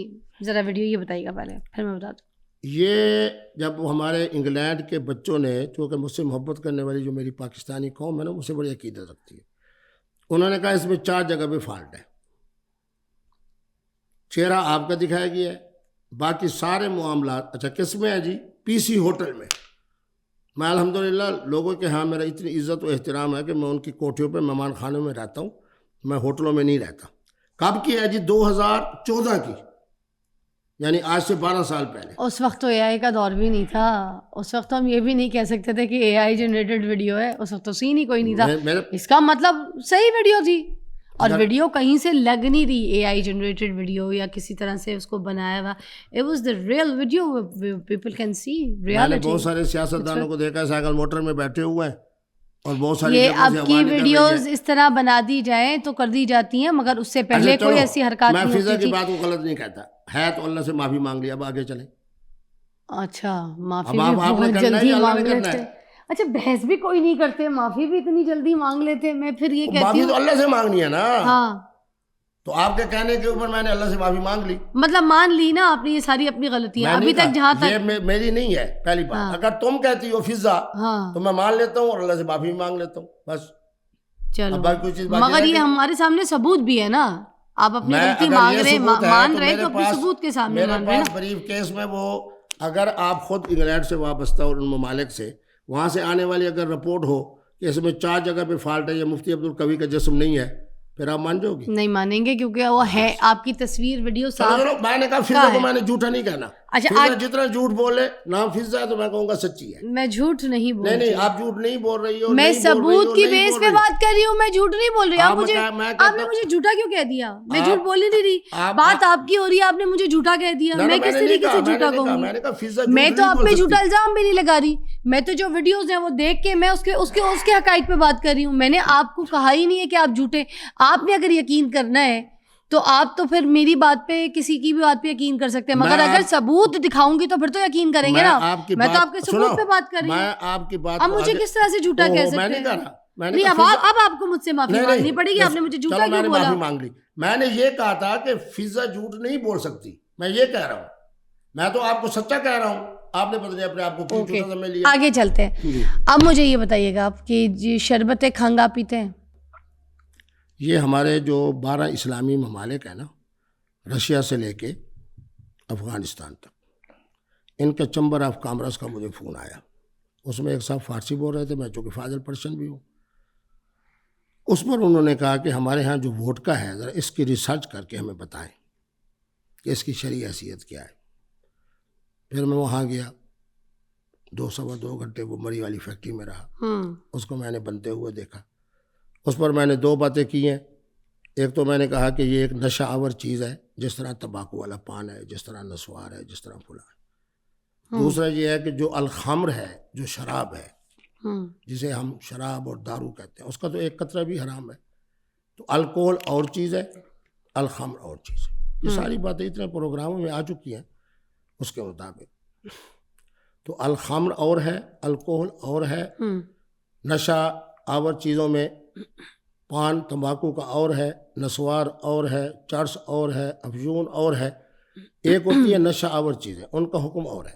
ذرا ویڈیو یہ بتائیے گا پہلے پھر میں بتا دوں. یہ جب ہمارے انگلینڈ کے بچوں نے چونکہ مجھ سے محبت کرنے والی جو میری پاکستانی قوم ہے نا مجھ سے بڑی عقیدت رکھتی ہے, انہوں نے کہا اس میں 4 جگہ پہ فالٹ ہے. چہرہ آپ کا دکھایا گیا ہے, باقی سارے معاملات اچھا کس میں ہے جی؟ پی سی ہوٹل میں. میں الحمدللہ لوگوں کے ہاں میرا اتنی عزت و احترام ہے کہ میں ان کی کوٹھیوں پہ مہمان خانوں میں رہتا ہوں, میں ہوٹلوں میں نہیں رہتا. کب کی ہے جی؟ 2014 کی, یعنی آج سے 12 سال پہلے. اس وقت تو اے آئی کا دور بھی نہیں تھا, اس وقت تو ہم یہ بھی نہیں کہہ سکتے تھے کہ اے آئی جنریٹڈ ویڈیو ہے, اس وقت تو سین ہی کوئی نہیں تھا. اس کا مطلب صحیح ویڈیو تھی, اور ویڈیو کہیں سے لگ نہیں رہی اے آئی جنریٹڈ ویڈیو یا کسی طرح سے اس کو بنایا ہوا. It was the real video, people can see reality. بہت سارے سیاستدانوں کو دیکھا سائیکل موٹر میں بیٹھے ہوئے ہیں اور بہت ساری یہ اب کی ویڈیوز اس طرح بنا دی جائیں تو کر دی جاتی ہیں, مگر اس سے پہلے کوئی ایسی حرکات نہیں ہوتی تھی. میں فضا کی بات کو غلط نہیں کہتا ہے تو اللہ سے معافی مانگ لی, اب آگے چلیں. اچھا معافی بھی بہت جلدی مانگ لیتے. اچھا بحث بھی کوئی نہیں کرتے, معافی بھی اتنی جلدی مانگ لیتے. میں پھر یہ کہتی معافی تو اللہ سے مانگنی ہے نا. ہاں تو آپ کے کہنے کے اوپر میں نے اللہ سے معافی مانگ لی, مطلب مان لی نا آپ نے یہ ساری اپنی غلطیاں ابھی تک جہاں تک. یہ میری نہیں ہے پہلی بات. اگر تم کہتی ہو فضا تو میں مان لیتا ہوں اور اللہ سے معافی مانگ لیتا ہوں بس. چلو مگر یہ ہمارے سامنے ثبوت بھی ہے نا, آپ اپنی غلطی مان رہے تو اپنے ثبوت کے سامنے مان رہے. میرے پاس بریف کیس میں وہ, اگر آپ خود انگلینڈ سے وابستہ اور ان ممالک سے وہاں سے آنے والی اگر رپورٹ ہو کہ اس میں 4 جگہ پہ فالٹ ہے یا مفتی عبدالقوی کا جسم نہیں ہے, پھر آپ مان جاؤ گی؟ نہیں مانیں گے کیونکہ وہ ہے آپ کی تصویر ویڈیو صاف. میں نے کہا فضا کو میں نے جھوٹا نہیں کہنا. اچھا جتنا جھوٹ بولے نام فضا ہے تو میں کہوں گا سچی ہے. میں جھوٹ نہیں بول رہی. نہیں آپ جھوٹ نہیں بول رہی ہو, میں ثبوت کی بیس پہ بات کر رہی ہوں, میں جھوٹ نہیں بول رہی. آپ نے مجھے جھوٹا کیوں کہہ دیا؟ میں جھوٹ بول ہی نہیں رہی, بات آپ کی ہو رہی ہے, آپ نے مجھے جھوٹا کہہ دیا. میں کس طریقے سے جھوٹا کہوں گی؟ میں تو آپ پہ جھوٹا الزام بھی نہیں لگا رہی. میں تو جو ویڈیوز ہیں وہ دیکھ کے میں اس کے حقائق پہ بات کر رہی ہوں. میں نے آپ کو کہا ہی نہیں ہے کہ آپ جھوٹے. آپ نے اگر یقین کرنا ہے تو آپ تو پھر میری بات پہ کسی کی بھی بات پہ یقین کر سکتے ہیں, مگر اگر ثبوت دکھاؤں گی تو پھر تو یقین کریں گے نا. میں تو آپ کے ثبوت پہ بات کر رہی ہوں. اب مجھے کس طرح سے جھوٹا کہہ سکتے ہیں؟ نہیں اب آپ کو مجھ سے معافی مانگنی پڑے گی. آپ نے مجھے جھوٹا کیوں بولا؟ معافی مانگ لی. میں نے یہ کہا تھا کہ فضا جھوٹ نہیں بول سکتی, میں یہ کہہ رہا ہوں. میں تو آپ کو سچا کہہ رہا ہوں, آپ نے پتہ نہیں اپنے آپ کو کیوں جھوٹا سمجھ لیا. آگے چلتے ہیں. اب مجھے یہ بتائیے گا آپ کہ جی شربت کھنگ آپ پیتے ہیں؟ یہ ہمارے جو 12 اسلامی ممالک ہیں نا, رشیا سے لے کے افغانستان تک, ان کے چمبر آف کامرس کا مجھے فون آیا. اس میں ایک صاحب فارسی بول رہے تھے, میں چونکہ فاضل پرشن بھی ہوں. اس پر انہوں نے کہا کہ ہمارے ہاں جو ووڈکا ہے ذرا اس کی ریسرچ کر کے ہمیں بتائیں کہ اس کی شرعی حیثیت کیا ہے. پھر میں وہاں گیا, 2 گھنٹے وہ مری والی فیکٹری میں رہا. اس کو میں نے بنتے ہوئے دیکھا. اس پر میں نے 2 باتیں کی ہیں. ایک تو میں نے کہا کہ یہ ایک نشہ آور چیز ہے, جس طرح تمباکو والا پان ہے, جس طرح نسوار ہے, جس طرح فلاں ہے. دوسرا یہ ہے کہ جو الخمر ہے, جو شراب ہے, جسے ہم شراب اور دارو کہتے ہیں, اس کا تو ایک قطرہ بھی حرام ہے. تو الکوہل اور چیز ہے, الخمر اور چیز ہے. یہ ساری باتیں اتنے پروگراموں میں آ چکی ہیں اس کے مطابق. تو الخمر اور ہے, الکوہل اور ہے, نشہ آور چیزوں میں پان تمباکو کا اور ہے, نسوار اور ہے, چرس اور ہے, افیون اور ہے. ایک ہوتی ہے نشہ آور چیزیں, ان کا حکم اور ہے.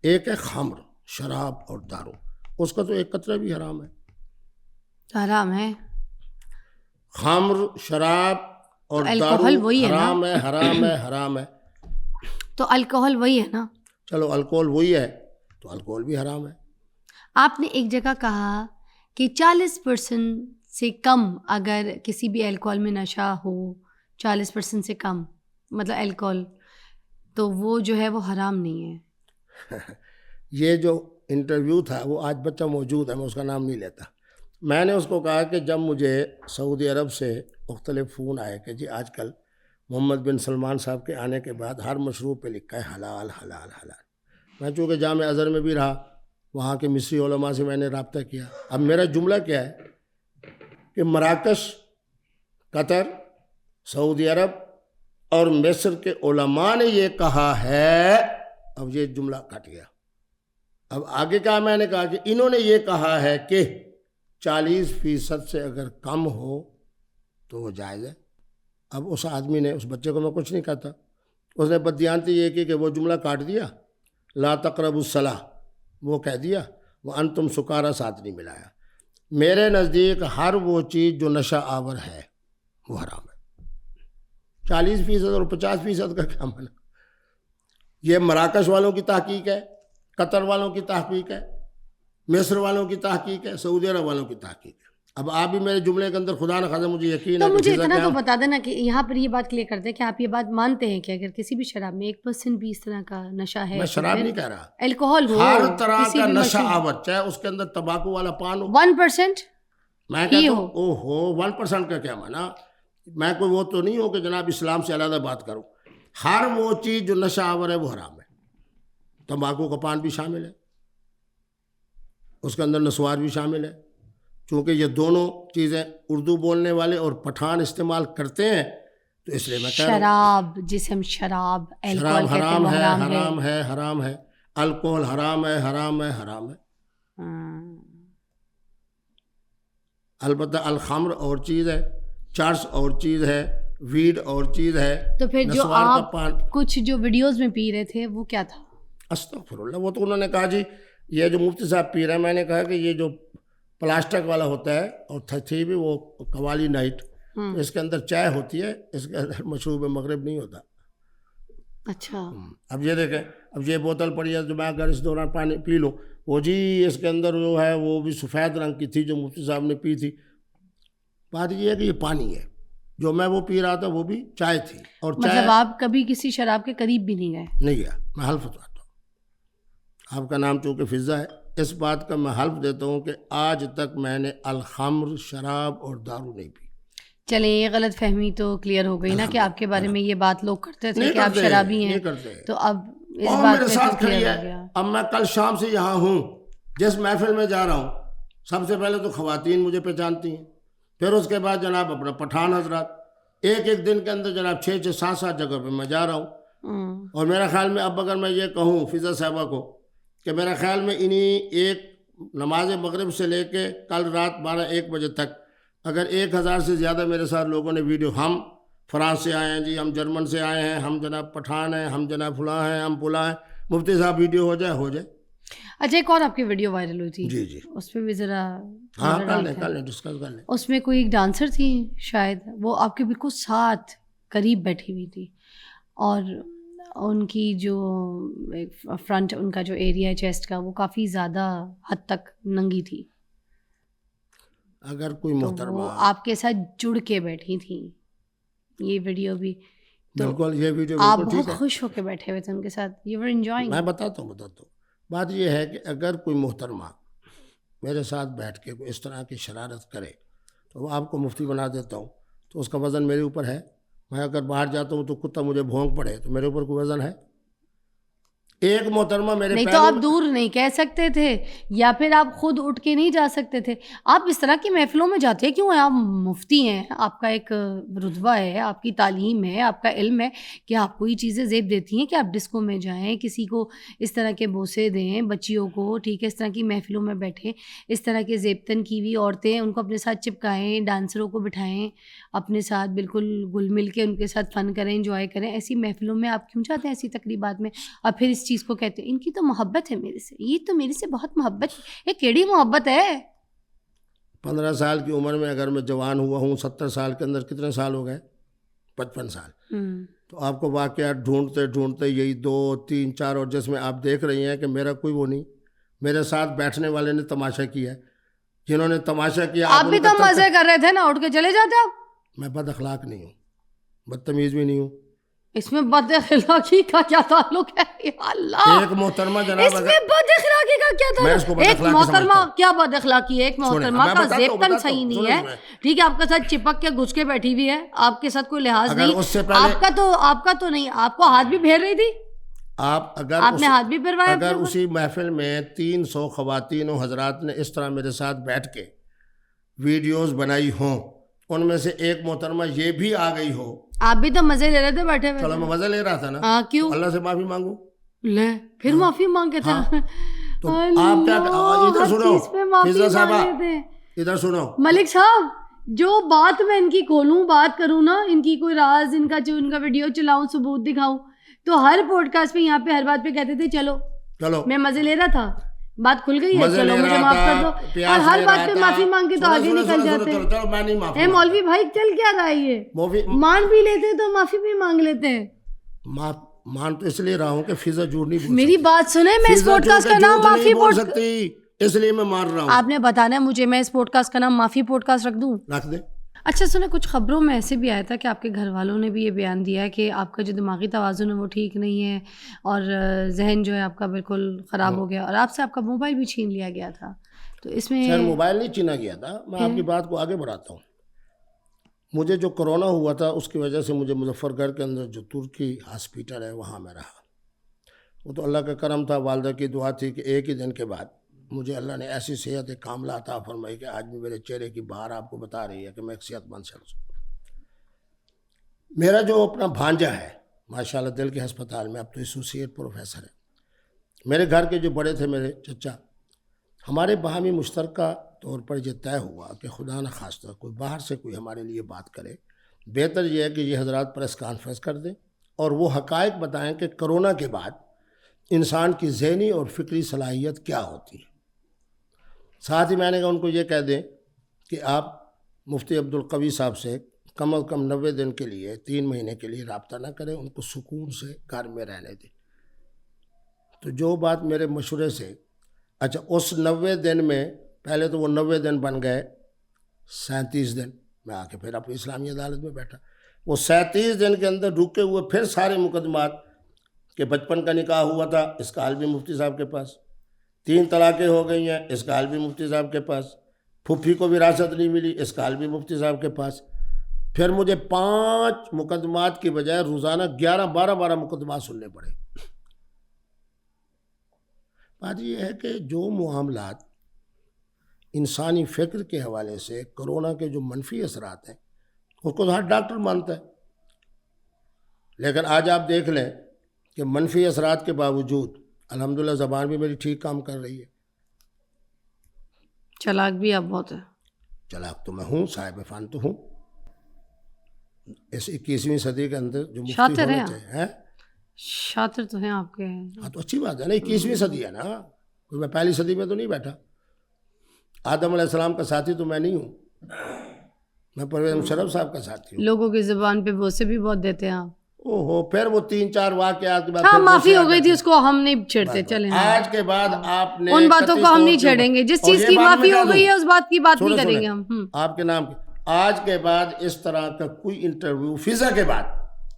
ایک ہے خمر, شراب اور دارو, اس کا تو ایک قطرہ بھی حرام ہے. حرام ہے خمر, شراب اور دارو حرام ہے, حرام ہے, حرام ہے. تو الکوہل وہی ہے نا. چلو الکوہل وہی ہے تو الکوہل بھی حرام ہے. آپ نے ایک جگہ کہا کہ 40% سے کم اگر کسی بھی الکوہل میں نشہ ہو, 40% سے کم مطلب الکوہل, تو وہ جو ہے وہ حرام نہیں ہے. یہ جو انٹرویو تھا وہ آج بچہ موجود ہے, میں اس کا نام نہیں لیتا. میں نے اس کو کہا کہ جب مجھے سعودی عرب سے مختلف فون آئے کہ جی آج کل محمد بن سلمان صاحب کے آنے کے بعد ہر مشروب پہ لکھا ہے حلال حلال حلال. میں چونکہ جامع ازہر میں بھی رہا, وہاں کے مصری علماء سے میں نے رابطہ کیا. اب میرا جملہ کیا ہے کہ مراکش, قطر, سعودی عرب اور مصر کے علماء نے یہ کہا ہے. اب یہ جملہ کٹ گیا. اب آگے کہا, میں نے کہا کہ انہوں نے یہ کہا ہے کہ 40% سے اگر کم ہو تو وہ جائز ہے. اب اس آدمی نے, اس بچے کو میں کچھ نہیں کہتا, اس نے بددیانتی یہ کی کہ وہ جملہ کاٹ دیا, لا تقربوا الصلاۃ, وہ کہہ دیا, وانتم سکارا ساتھ نہیں ملایا. میرے نزدیک ہر وہ چیز جو نشہ آور ہے وہ حرام ہے. 40% اور 50% کا کیا معنی؟ یہ مراکش والوں کی تحقیق ہے, قطر والوں کی تحقیق ہے, مصر والوں کی تحقیق ہے, سعودی عرب والوں کی تحقیق ہے. اب آپ بھی میرے جملے کے اندر خدا نخواستہ مجھے یقین ہے تو مجھے کہ اتنا تو بتا دینا کہ یہاں پر یہ بات کلیئر کرتے ہیں کہ آپ یہ بات مانتے ہیں کہ اگر کسی بھی شراب میں 1% بھی اس طرح کا نشہ ہے, میں شراب نہیں کہہ رہا, الکوہل ہو, ہر طرح کسی کا بھی نشہ آور, چاہے اس کے اندر تمباکو والا پان ہو, 1% میں کہتا ہوں او ہو 1% کا کیا معنی؟ میں کوئی وہ تو نہیں ہوں کہ جناب اسلام سے علیحدہ بات کروں. ہر وہ چیز جو نشہ آور ہے وہ حرام ہے. تمباکو کا پان بھی شامل ہے, اس کے اندر نسوار بھی شامل ہے. چونکہ یہ دونوں چیزیں اردو بولنے والے اور پٹھان استعمال کرتے ہیں تو اس لیے میں کہہ رہا ہوں شراب جسے ہم شراب شراب حرام ہے, حرام ہے, حرام ہے. الکوہل حرام ہے, حرام ہے, حرام ہے. البتہ الخمر اور چیز ہے, چرس اور چیز ہے, ویڈ اور چیز ہے. تو پھر جو آپ کچھ جو ویڈیوز میں پی رہے تھے وہ کیا تھا؟ استغفر اللہ, وہ تو انہوں نے کہا جی یہ جو مفتی صاحب پی رہے ہیں, میں نے کہا کہ یہ جو پلاسٹک والا ہوتا ہے اور تھی بھی وہ قوالی نائٹ, اس کے اندر چائے ہوتی ہے, اس کے اندر مشروب مغرب نہیں ہوتا. اچھا, اب یہ دیکھیں, اب یہ بوتل پڑی ہے جو میں اگر اس دوران پانی پی لوں, وہ جی اس کے اندر جو ہے وہ بھی سفید رنگ کی تھی جو مفتی صاحب نے پی تھی. بات یہ ہے کہ یہ پانی ہے, جو میں وہ پی رہا تھا وہ بھی چائے تھی. اور مطلب آپ کبھی کسی شراب کے قریب بھی نہیں گئے؟ نہیں گیا, میں حلف اتارتا ہوں. آپ کا نام چونکہ فضا ہے, اس بات کا میں حلف دیتا ہوں کہ آج تک میں نے الخمر, شراب اور دارو نہیں پی. چلیں یہ غلط فہمی تو کلیئر ہو گئی نا کہ آپ کے بارے میں یہ بات لوگ کرتے تھے کہ آپ شرابی ہیں, تو اب اس بات میرے ساتھ پہ کھڑی کلیئر ہے. ہو گیا. اب میں کل شام سے یہاں ہوں, جس محفل میں جا رہا ہوں سب سے پہلے تو خواتین مجھے پہچانتی ہیں, پھر اس کے بعد جناب اپنا پٹھان حضرات, ایک دن کے اندر جناب 6-7 جگہ پہ میں جا رہا ہوں. اور میرا خیال میں اب اگر میں یہ کہوں فضا صاحبہ کو کہ میرا خیال میں انہیں ایک نماز مغرب سے لے کے کل رات 12-1 بجے تک اگر 1000 سے زیادہ میرے ساتھ لوگوں نے ویڈیو, ہم فرانس سے آئے ہیں جی, ہم جرمن سے آئے ہیں, ہم جناب پٹھان ہیں, ہم جناب فلاں ہیں, ہم پلا ہیں, مفتی صاحب ویڈیو ہو جائے. اچھا, ایک اور آپ کی ویڈیو وائرل ہوئی تھی, جی اس پہ بھی ذرا کر لیں ڈسکس کر لیں. اس میں کوئی ایک ڈانسر تھی شاید, وہ آپ کے بالکل ساتھ قریب بیٹھی ہوئی تھی, اور ان کی جو فرنٹ, ان کا جو ایریا ہے چیسٹ کا, وہ کافی زیادہ حد تک ننگی تھی. اگر کوئی محترمہ آپ کے ساتھ جڑ کے بیٹھی تھی, یہ ویڈیو بھی بالکل, یہ ویڈیو آپ بہت خوش ہو کے بیٹھے ہوئے تھے ان کے ساتھ, یو ور انجوائنگ. میں بتاتا ہوں. بات یہ ہے کہ اگر کوئی محترمہ میرے ساتھ بیٹھ کے اس طرح کی شرارت کرے تو وہ آپ کو مفتی بنا دیتا ہوں, تو اس کا وزن میرے اوپر ہے. میں اگر باہر جاتا ہوں تو کتا مجھے بھونک پڑے تو میرے اوپر کوئی وزن ہے؟ ایک محترمہ میرے نہیں تو آپ دور نہیں کہہ سکتے تھے, یا پھر آپ خود اٹھ کے نہیں جا سکتے تھے؟ آپ اس طرح کی محفلوں میں جاتے کیوں ہیں؟ آپ مفتی ہیں, آپ کا ایک رتبہ ہے, آپ کی تعلیم ہے, آپ کا علم ہے, کہ آپ کو یہ چیزیں زیب دیتی ہیں کہ آپ ڈسکو میں جائیں, کسی کو اس طرح کے بوسے دیں, بچیوں کو, ٹھیک ہے, اس طرح کی محفلوں میں بیٹھیں, اس طرح کے زیبتن کی ہوئی عورتیں ان کو اپنے ساتھ چپکائیں, ڈانسروں کو بٹھائیں اپنے ساتھ, بالکل گل مل کے ان کے ساتھ فن کریں, انجوائے کریں. ایسی محفلوں میں آپ کیوں جاتے ہیں, ایسی تقریبات میں؟ اور پھر اس چیز کو کہتے ہیں ان کی تو محبت ہے میرے سے, یہ تو میرے سے بہت محبت, یہ کیڑی محبت ہے. 15 سال کی عمر میں اگر میں جوان ہوا ہوں, 70 سال کے اندر کتنے سال ہو گئے؟ 55 سال. تو آپ کو واقعات ڈھونڈتے یہی 2, 3, 4, اور جس میں آپ دیکھ رہی ہیں کہ میرا کوئی وہ نہیں. میرے ساتھ بیٹھنے والے نے تماشا کیا ہے, جنہوں نے تماشا کیا. آپ بھی تو مزے کر رہے تھے نا, اٹھ کے چلے جاتے آپ. میں بد اخلاق نہیں ہوں, بدتمیز بھی نہیں ہوں. اس میں بد اخلاقی کا کیا تعلق ہے؟ یا اللہ, ایک محترمہ جناب, اس میں بد اخلاقی کا کیا تعلق؟ ایک محترمہ کیا بد اخلاقی ہے؟ ایک محترمہ کا زیبتن صحیح نہیں ہے, ٹھیک ہے, آپ کے ساتھ چپک کے گھس کے بیٹھی ہوئی ہے, آپ کے ساتھ کوئی لحاظ نہیں, آپ کا تو نہیں, آپ کو ہاتھ بھی پھیر رہی تھی, آپ نے ہاتھ بھی پھروایا. اگر اسی محفل میں 300 خواتین و حضرات نے اس طرح میرے ساتھ بیٹھ کے ویڈیوز بنائی ہوں, ان میں سے ایک محترمہ یہ بھی آ گئی ہو, آپ بھی تو مزے لے رہے تھے بیٹھے ہوئے. چلو میں مزہ لے رہا تھا نا, کیوں؟ اللہ سے معافی مانگوں, لے پھر معافی مانگے تھے. تو آپ کیا ادھر سنو فضا صاحبہ, ادھر سنو ملک صاحب جو بات میں ان کی کھولوں بات کروں نا, ان کی کوئی راز, ان کا جو ان کا ویڈیو چلاؤں, ثبوت دکھاؤں, تو ہر پوڈ کاسٹ پہ یہاں پہ ہر بات پہ کہتے تھے چلو چلو میں مزے لے رہا تھا, بات کھل گئی ہے, چلو مجھے معاف کر دو, اور ہر بات پہ معافی مانگ کے تو آگے نکل جاتے ہیں. چلو میں نہیں معافی اے مولوی بھائی چل کیا رہا ہے یہ, مان بھی لیتے ہیں تو معافی بھی مانگ لیتے ہیں. مان تو اس لیے رہا ہوں کہ فضا جھوٹ نہیں بول میری بات سنیں, میں اس پوڈ کاسٹ کا نام معافی بول سکتی, اس لیے میں مان رہا ہوں. آپ نے بتانا ہے مجھے, میں اس پوڈ کاسٹ کا نام معافی پوڈ کاسٹ رکھ دوں؟ رکھ دے. اچھا سنیں, کچھ خبروں میں ایسے بھی آیا تھا کہ آپ کے گھر والوں نے بھی یہ بیان دیا ہے کہ آپ کا جو دماغی توازن ہے وہ ٹھیک نہیں ہے, اور ذہن جو ہے آپ کا بالکل خراب ہو گیا, اور آپ سے آپ کا موبائل بھی چھین لیا گیا تھا. تو اس میں خیر موبائل نہیں چھینا گیا تھا, میں آپ کی بات کو آگے بڑھاتا ہوں. مجھے جو کرونا ہوا تھا اس کی وجہ سے مجھے مظفر گڑھ کے اندر جو ترکی ہاسپیٹل ہے وہاں میں رہا. وہ تو اللہ کا کرم تھا, والدہ کی دعا تھی کہ ایک ہی دن کے بعد مجھے اللہ نے ایسی صحت کاملہ عطا فرمائی کہ آج بھی میرے چہرے کی بہار آپ کو بتا رہی ہے کہ میں ایک صحت مند شخص ہوں. میرا جو اپنا بھانجا ہے ماشاءاللہ دل کے ہسپتال میں اب تو ایسوسیٹ پروفیسر ہے. میرے گھر کے جو بڑے تھے میرے چچا, ہمارے باہمی مشترکہ طور پر یہ طے ہوا کہ خدا نخواستہ کوئی باہر سے کوئی ہمارے لیے بات کرے, بہتر یہ ہے کہ یہ حضرات پریس کانفرنس کر دیں اور وہ حقائق بتائیں کہ کرونا کے بعد انسان کی ذہنی اور فکری صلاحیت کیا ہوتی ہے. ساتھ ہی میں نے کہا ان کو یہ کہہ دیں کہ آپ مفتی عبدالقوی صاحب سے کم از کم 90 دن کے لیے 3 مہینے کے لیے رابطہ نہ کریں, ان کو سکون سے گھر میں رہنے دیں. تو جو بات میرے مشورے سے, اچھا اس 90 دن میں پہلے تو وہ 90 دن بن گئے 37 دن, میں آ کے پھر اپنی اسلامی عدالت میں بیٹھا. وہ 37 دن کے اندر رکے ہوئے پھر سارے مقدمات کہ بچپن کا نکاح ہوا تھا, اس کا حل بھی مفتی صاحب کے پاس, 3 طلاقیں ہو گئی ہیں, اس کا حل بھی مفتی صاحب کے پاس, پھپھی کو وراثت نہیں ملی, اس کا حل بھی مفتی صاحب کے پاس. پھر مجھے 5 مقدمات کی بجائے روزانہ 11-12 مقدمات سننے پڑے. بات یہ ہے کہ جو معاملات انسانی فکر کے حوالے سے کرونا کے جو منفی اثرات ہیں اس کو تو ہر ڈاکٹر مانتا ہے, لیکن آج آپ دیکھ لیں کہ منفی اثرات کے باوجود الحمدللہ زبان بھی میری ٹھیک کام کر رہی ہے. چلاک بھی آپ بہت ہے. چلاک تو میں ہوں, صاحب فن تو ہوں. اس 21ویں صدی کے اندر جو مفتی شاطر ہونے ہیں, چاہیے, شاطر تو ہیں آپ کے. ہاں تو اچھی بات ہے نا, 21ویں صدی ہے نا, کوئی میں پہلی صدی میں تو نہیں بیٹھا. آدم علیہ السلام کا ساتھی تو میں نہیں ہوں, میں پرویز مشرف صاحب کا ساتھی ہوں. لوگوں کی زبان پہ وہ سے بھی بہت دیتے ہیں آپ. او ہو, پھر وہ 3-4 واقعات کے بعد ہاں معافی ہو گئی تھی, اس کو ہم نہیں چھیڑتے. چلیں آج کے بعد آپ نے ان باتوں کو ہم نہیں چھیڑیں گے, جس چیز کی معافی ہو گئی ہے اس بات کی بات نہیں کریں گے ہم. آپ کے نام آج کے بعد اس طرح کا کوئی انٹرویو فضا کے بعد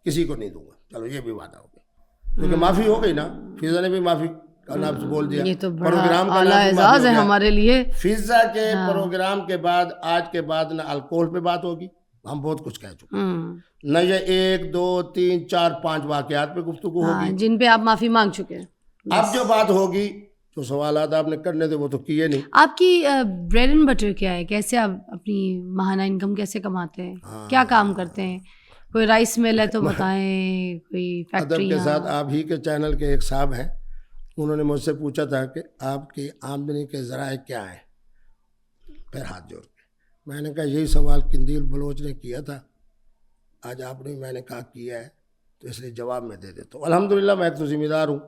کسی کو نہیں دوں گا. چلو یہ بھی وعدہ ہو گیا, کیونکہ معافی ہو گئی نا, فضا نے بھی معافی کا نام بول دیا. یہ تو بڑا اعلیٰ اعزاز ہے ہمارے لیے. فضا کے پروگرام کے بعد آج کے بعد نہ الکوہل پہ بات ہوگی, ہم بہت کچھ کہہ چکے ہیں, نہ یہ 1 2 3 4 5 واقعات پہ گفتگو ہوگی جن پہ آپ معافی مانگ چکے ہیں. اب جو بات ہوگی, جو سوالات آپ نے کرنے تھے وہ تو کیے نہیں. آپ کی بریڈ اینڈ بٹر کیا ہے, کیسے آپ اپنی ماہانہ انکم کیسے کماتے ہیں, کیا کام کرتے ہیں؟ کوئی رائس مل ہے تو بتائیں, کوئی فیکٹری. ادب کے ساتھ آپ ہی کے چینل کے ایک صاحب ہیں, انہوں نے مجھ سے پوچھا تھا کہ آپ کی آمدنی کے ذرائع کیا ہیں, پھر ہاتھ جوڑ کے میں نے کہا یہی سوال قندیل بلوچ نے کیا تھا, آج آپ نے میں نے کہا کیا ہے, تو اس لیے جواب میں دے دیتا ہوں. الحمدللہ میں ایک تو ذمہ دار ہوں.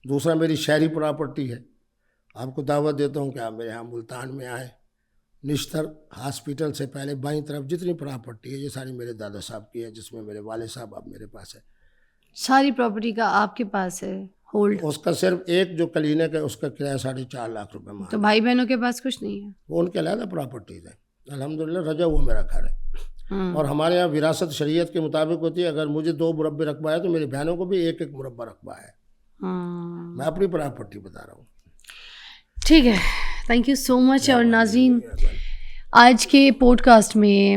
دوسرا میری شہری پراپرٹی ہے, آپ کو دعوت دیتا ہوں کہ آپ میرے یہاں ملتان میں آئیں. نشتر ہاسپٹل سے پہلے بائیں طرف جتنی پراپرٹی ہے یہ ساری میرے دادا صاحب کی ہے, جس میں میرے والد صاحب اب میرے پاس ہے. ساری پراپرٹی کا آپ کے پاس ہے ہولڈ؟ اس کا صرف ایک جو کلینک ہے اس کا کرایہ 4.5 لاکھ روپے ماہ. تو بھائی بہنوں کے پاس کچھ نہیں ہے؟ وہ ان کے علیحدہ پراپرٹیز ہیں. الحمدللہ رجا ہوا میرا گھر ہے, اور ہمارے یہاں وراثت شریعت کے مطابق ہوتی ہے. اگر مجھے 2 مربع رقبہ ہے تو میری بہنوں کو بھی 1 مربع رقبہ ہے. میں اپنی پراپرٹی بتا رہا ہوں. ٹھیک ہے, تھینک یو سو مچ. اور ناظرین, آج کے پوڈ کاسٹ میں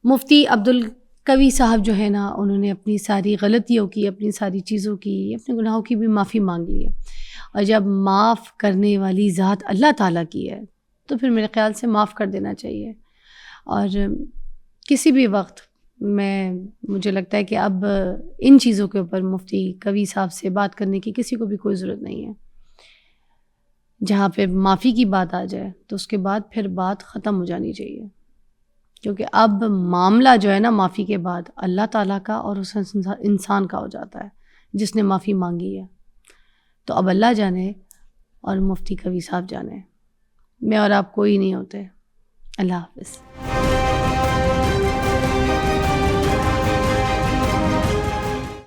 مفتی عبدالقوی صاحب جو ہے نا, انہوں نے اپنی ساری غلطیوں کی, اپنی ساری چیزوں کی, اپنے گناہوں کی بھی معافی مانگ لی ہے. اور جب معاف کرنے والی ذات اللہ تعالیٰ کی ہے تو پھر میرے خیال سے معاف کر دینا چاہیے. اور کسی بھی وقت مجھے لگتا ہے کہ اب ان چیزوں کے اوپر مفتی قوی صاحب سے بات کرنے کی کسی کو بھی کوئی ضرورت نہیں ہے. جہاں پہ معافی کی بات آ جائے تو اس کے بعد پھر بات ختم ہو جانی چاہیے، کیونکہ اب معاملہ جو ہے نا معافی کے بعد اللہ تعالیٰ کا اور اس انسان کا ہو جاتا ہے جس نے معافی مانگی ہے. تو اب اللہ جانے اور مفتی قوی صاحب جانے، میں اور آپ کوئی نہیں ہوتے. اللہ حافظ.